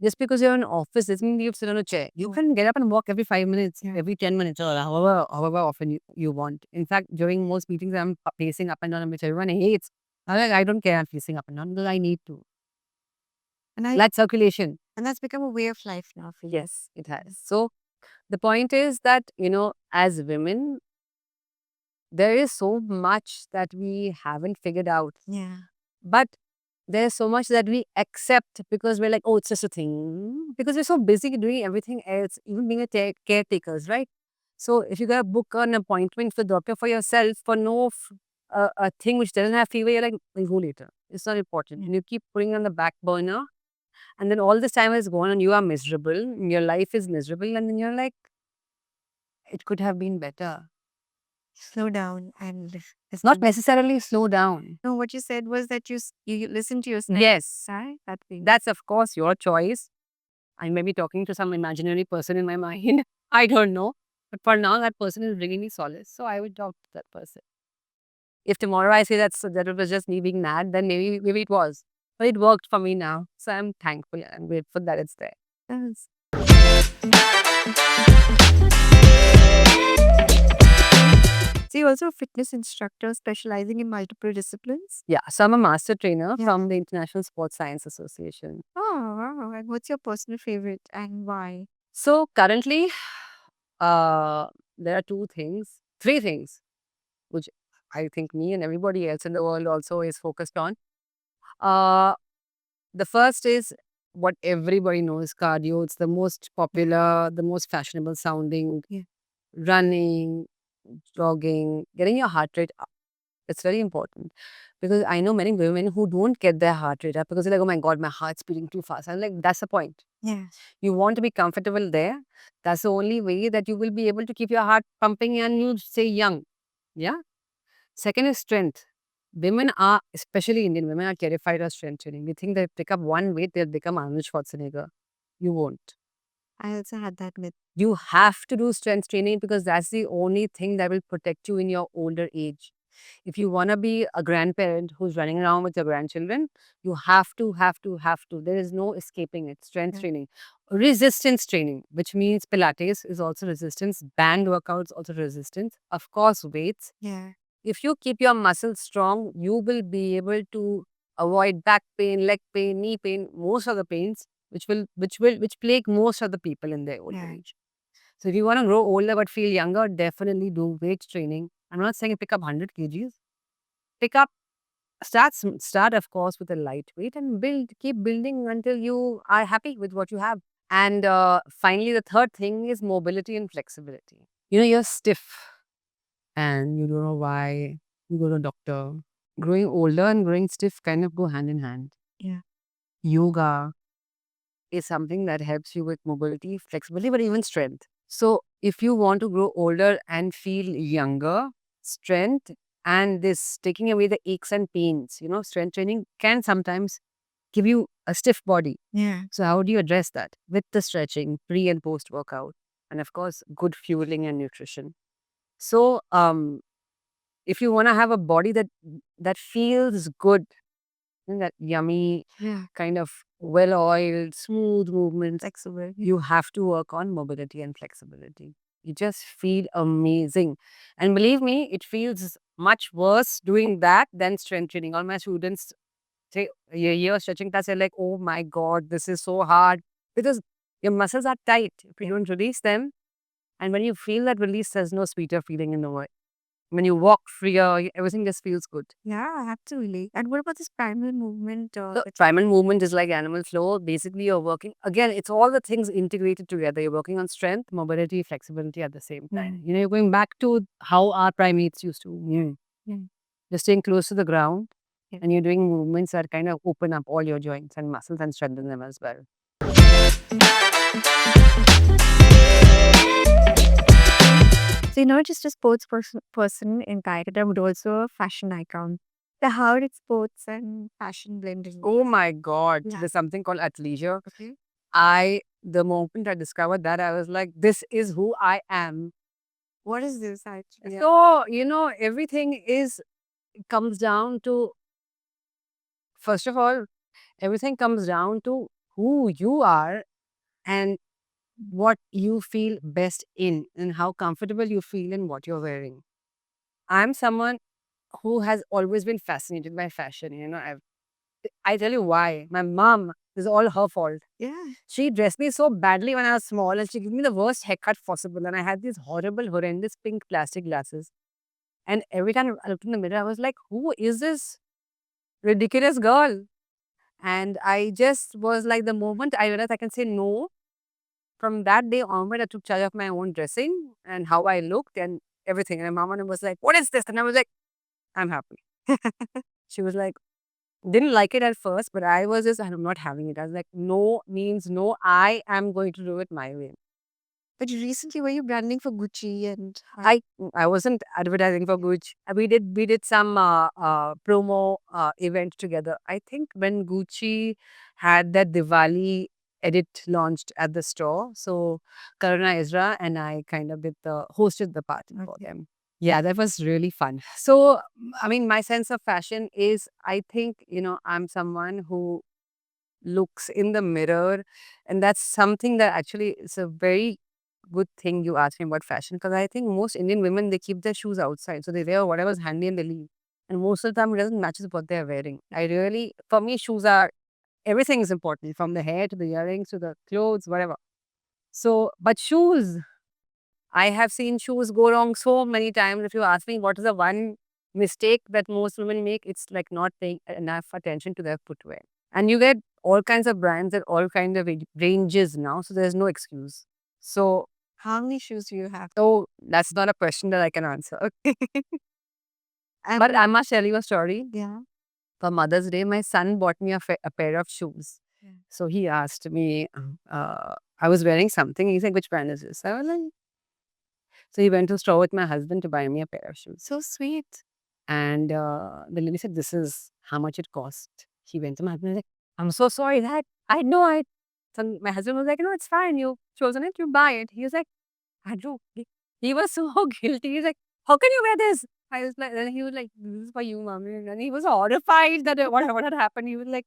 Just because you're in an office doesn't mean you have to sit on a chair. You can get up and walk every 5 minutes, Yeah. every 10 minutes, or however often you want. In fact, during most meetings, I'm pacing up and down, which everyone hates. I'm like, I don't care, I'm pacing up and down because I need to. And Blood circulation. and that's become a way of life now for you. Yes, it has. So the point is that, as women, there is so much that we haven't figured out. Yeah. But there's so much that we accept because we're like, oh, it's just a thing. Because we're so busy doing everything else, even being a caretakers, right? So if you got to book an appointment for the doctor for yourself for a thing which doesn't have fever, you're like, we'll go later. It's not important. And you keep putting it on the back burner. And then all this time has gone and you are miserable. And your life is miserable. And then you're like, it could have been better. Slow down and It's not necessarily slow down. no, what you said was that you listen to yourself. Yes. Right? That thing. That's, of course, your choice. I may be talking to some imaginary person in my mind. I don't know. But for now, that person is bringing me solace. So I would talk to that person. If tomorrow I say that it was just me being mad, then maybe it was. But it worked for me now. So I'm thankful and grateful that it's there. Yes. So you're also a fitness instructor specializing in multiple disciplines? Yeah. So I'm a master trainer Yeah. from the International Sports Science Association. Oh, wow. And what's your personal favorite and why? So currently, there are three things, which I think me and everybody else in the world also is focused on. The first is what everybody knows, cardio. It's the most popular, the most fashionable sounding. Yeah. Running, jogging, getting your heart rate up. It's very important because I know many women who don't get their heart rate up because they're like, oh my God, my heart's beating too fast. I'm like, that's the point. Yeah. You want to be comfortable there. That's the only way that you will be able to keep your heart pumping and you stay young. Yeah. Second is strength. Women are, especially Indian women, are terrified of strength training. They think they pick up one weight, they'll become Arnold Schwarzenegger. You won't. I also had that myth. You have to do strength training because that's the only thing that will protect you in your older age. If you want to be a grandparent who's running around with your grandchildren, you have to. There is no escaping it. Strength Yeah. training. Resistance training, which means Pilates is also resistance. Band workouts also resistance. Of course, weights. Yeah. If you keep your muscles strong, you will be able to avoid back pain, leg pain, knee pain, most of the pains which plague most of the people in their older Yeah. age. So if you want to grow older but feel younger, definitely do weight training. I'm not saying pick up 100 kgs. Pick up, start of course with a lightweight and keep building until you are happy with what you have. And finally, the third thing is mobility and flexibility. You're stiff and you don't know why. You go to a doctor. Growing older and growing stiff kind of go hand in hand. Yeah. Yoga is something that helps you with mobility, flexibility, but even strength. So if you want to grow older and feel younger, strength and this taking away the aches and pains, strength training can sometimes give you a stiff body. Yeah. So how do you address that? With the stretching, pre and post workout, and of course, good fueling and nutrition. So if you want to have a body that feels good, that yummy, Yeah. kind of well-oiled, smooth movements, Flexible. you have to work on mobility and flexibility. You just feel amazing. And believe me, it feels much worse doing that than strength training. All my students say a year stretching class, they're like, oh my God, this is so hard. Because your muscles are tight. If you don't release them, and when you feel that release, there's no sweeter feeling in the world. When you walk freer, everything just feels good. Yeah, absolutely. And what about this primal movement? The primal movement is like animal flow. Basically, you're working, again, it's all the things integrated together. You're working on strength, mobility, flexibility at the same time. You're going back to how our primates used to move. You're staying close to the ground Yeah. and you're doing movements that kind of open up all your joints and muscles and strengthen them as well. So you're not just a sports person in Calcutta, but also a fashion icon. So how did sports and fashion blend in? Oh my God. Yeah. There's something called athleisure. Okay. The moment I discovered that, I was like, this is who I am. What is this actually? So, everything comes down to, first of all, everything comes down to who you are and what you feel best in and how comfortable you feel in what you're wearing. I'm someone who has always been fascinated by fashion. I tell you why. My mom, this is all her fault. Yeah. She dressed me so badly when I was small and she gave me the worst haircut possible. And I had these horrible, horrendous pink plastic glasses. And every time I looked in the mirror, I was like, who is this ridiculous girl? And I just was like, the moment I realized I can say no, from that day onward, I took charge of my own dressing and how I looked and everything. And my mama was like, what is this? And I was like, I'm happy. She was like, didn't like it at first, but I was just, I'm not having it. I was like, no means no. I am going to do it my way. But recently, were you branding for Gucci and I wasn't advertising for Gucci. We did some promo event together. I think when Gucci had that Diwali edit launched at the store, so Karuna Ezra and I kind of hosted the party for them. Yeah, that was really fun. So, I mean, my sense of fashion is, I think, I'm someone who looks in the mirror, and that's something that actually is a very good thing you asked me about fashion, because I think most Indian women, they keep their shoes outside. So they wear whatever's handy and they leave. And most of the time, it doesn't match with what they're wearing. For me, everything is important, from the hair to the earrings to the clothes, whatever. So, but shoes, I have seen shoes go wrong so many times. If you ask me what is the one mistake that most women make, it's like not paying enough attention to their footwear. And you get all kinds of brands at all kinds of ranges now, so there's no excuse. So, How many shoes do you have? oh, that's not a question that I can answer. And But I must tell you a story. yeah. For Mother's Day, my son bought me a pair of shoes. Yeah. So he asked me, I was wearing something. He's like, which brand is this? I was like, so he went to the store with my husband to buy me a pair of shoes. So sweet. And the lady said, this is how much it cost. He went to my husband and was like, I'm so sorry that I know I. So my husband was like, no, it's fine. You've chosen it, you buy it. He was like, I do. He was so guilty. He's like, how can you wear this? I was like, then he was like, this is for you, mommy. And he was horrified that what had happened. He was like,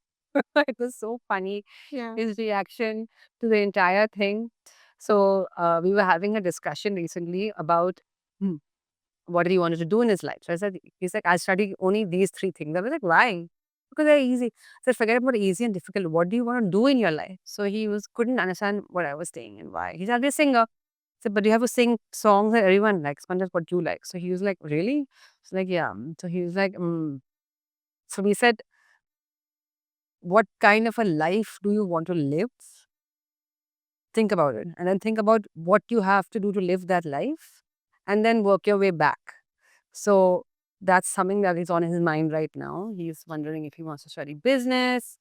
it was so funny, Yeah. his reaction to the entire thing. So we were having a discussion recently about what he wanted to do in his life. So I said, he's like, I study only these three things. I was like, why? Because they're easy. I said, forget about easy and difficult. What do you want to do in your life? So he couldn't understand what I was saying and why. He's actually a singer. I said, but you have to sing songs that everyone likes, not just what you like. So he was like, really? It's like, yeah. So he was like, So we said, what kind of a life do you want to live? Think about it. And then think about what you have to do to live that life. And then work your way back. So that's something that is on his mind right now. He's wondering if he wants to study business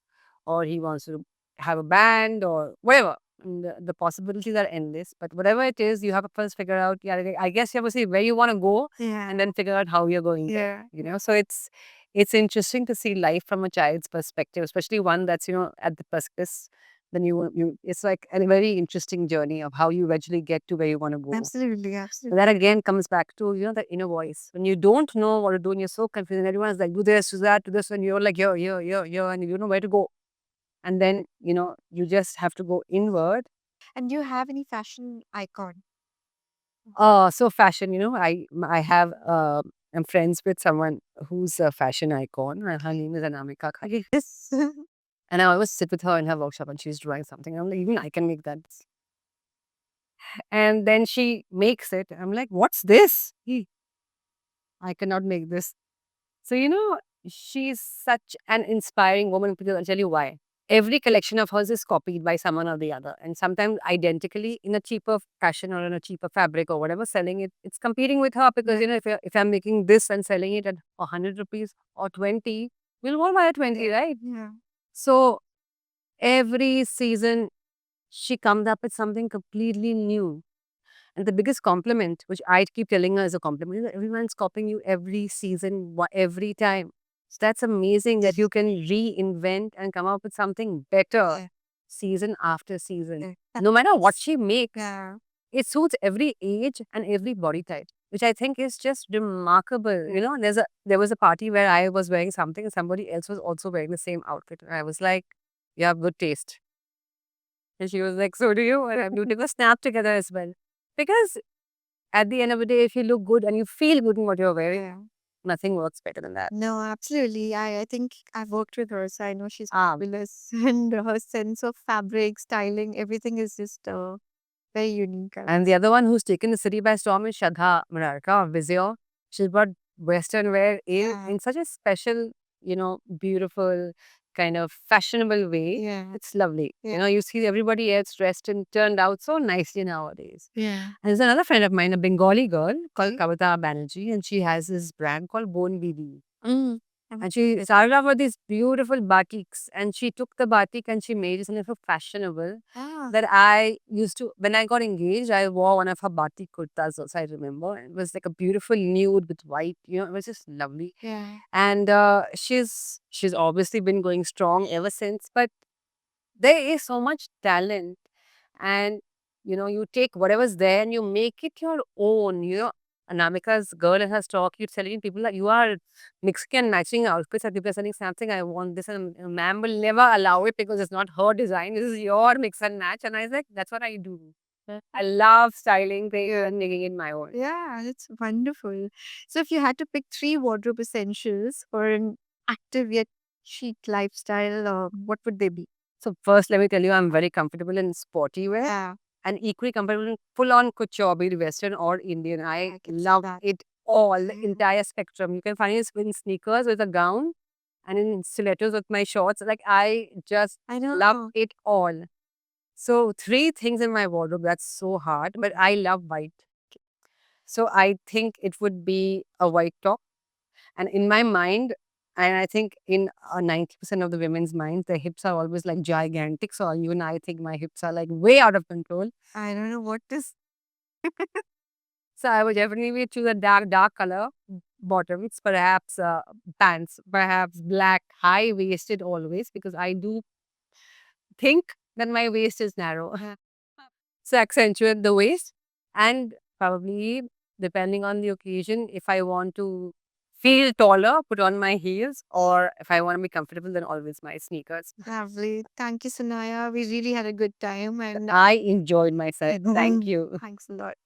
or he wants to have a band or whatever. And the possibilities are endless. But whatever it is, you have to first figure out, yeah, I guess you have to see where you want to go Yeah. and then figure out how you're going there. So it's interesting to see life from a child's perspective, especially one that's, at the precipice. Then it's like a very interesting journey of how you eventually get to where you want to go. Absolutely. So Absolutely. that again comes back to, the inner voice. When you don't know what to do and you're so confused, and everyone's like, do this, do that, do this, and you're like, here, and you don't know where to go. And then, you just have to go inward. And do you have any fashion icon? So fashion, I have, I'm friends with someone who's a fashion icon. And her name is Anamika Khare. Yes. And I always sit with her in her workshop and she's drawing something. I'm like, even I can make that. And then she makes it. I'm like, what's this? I cannot make this. So, she's such an inspiring woman. Because I'll tell you why. Every collection of hers is copied by someone or the other, and sometimes identically in a cheaper fashion or in a cheaper fabric or whatever, selling it. It's competing with her because, if I'm making this and selling it at 100 rupees or 20, we'll all buy at 20, right? Yeah. So every season, she comes up with something completely new. And the biggest compliment, which I keep telling her as a compliment, is that everyone's copying you every season, every time. So that's amazing that you can reinvent and come up with something better Yeah. season after season. Yeah. No matter what she makes, Yeah. it suits every age and every body type, which I think is just remarkable. There was a party where I was wearing something and somebody else was also wearing the same outfit. And I was like, you have good taste. And she was like, so do you? And we took a snap together as well. Because at the end of the day, if you look good and you feel good in what you're wearing, Yeah. nothing works better than that. No, absolutely. I think I've worked with her, so I know she's Ah, fabulous. And her sense of fabric, styling, everything is just very unique. and the other one who's taken the city by storm is Shraddha Mrarka of Vizio. She's brought Western wear Yeah. in such a special, beautiful, kind of fashionable way. Yeah. It's lovely. Yeah. You see everybody else dressed and turned out so nicely nowadays. Yeah. And there's another friend of mine, a Bengali girl called Okay. Kavita Banerjee, and she has this brand called Bone BB. Mm. And she started off with these beautiful batiks, and she took the batik and she made it something so fashionable Ah. that I used to, when I got engaged, I wore one of her batik kurtas also, I remember. It was like a beautiful nude with white, it was just lovely. Yeah. And she's obviously been going strong ever since, but there is so much talent. And, you take whatever's there and you make it your own, Anamika's girl in her store keeps telling people that you are mixing and matching outfits and people are saying something, I want this, and ma'am will never allow it because it's not her design, this is your mix and match. And I was like, that's what I do. I love styling things and making it my own. Yeah, it's wonderful. So if you had to pick 3 wardrobe essentials for an active yet chic lifestyle, what would they be? So first, let me tell you, I'm very comfortable in sporty wear Yeah. and equally comfortable in full-on couture, be it Western or Indian. I I can see love that. it all, the Mhm. entire spectrum. You can find it in sneakers with a gown, and in stilettos with my shorts. Like I just I know. love it all. So three things in my wardrobe, that's so hard, but I love white. So I think it would be a white top. And in my mind, and I think in 90% of the women's minds, their hips are always like gigantic. So even I think my hips are like way out of control. I don't know what this. So I would definitely choose a dark color bottoms, perhaps pants, perhaps black, high waisted always, because I do think that my waist is narrow. So accentuate the waist, and probably depending on the occasion, if I want to feel taller, put on my heels, or if I want to be comfortable, then always my sneakers. Lovely. Thank you, Sanaya. We really had a good time, and I enjoyed myself. Thank you. thanks a lot.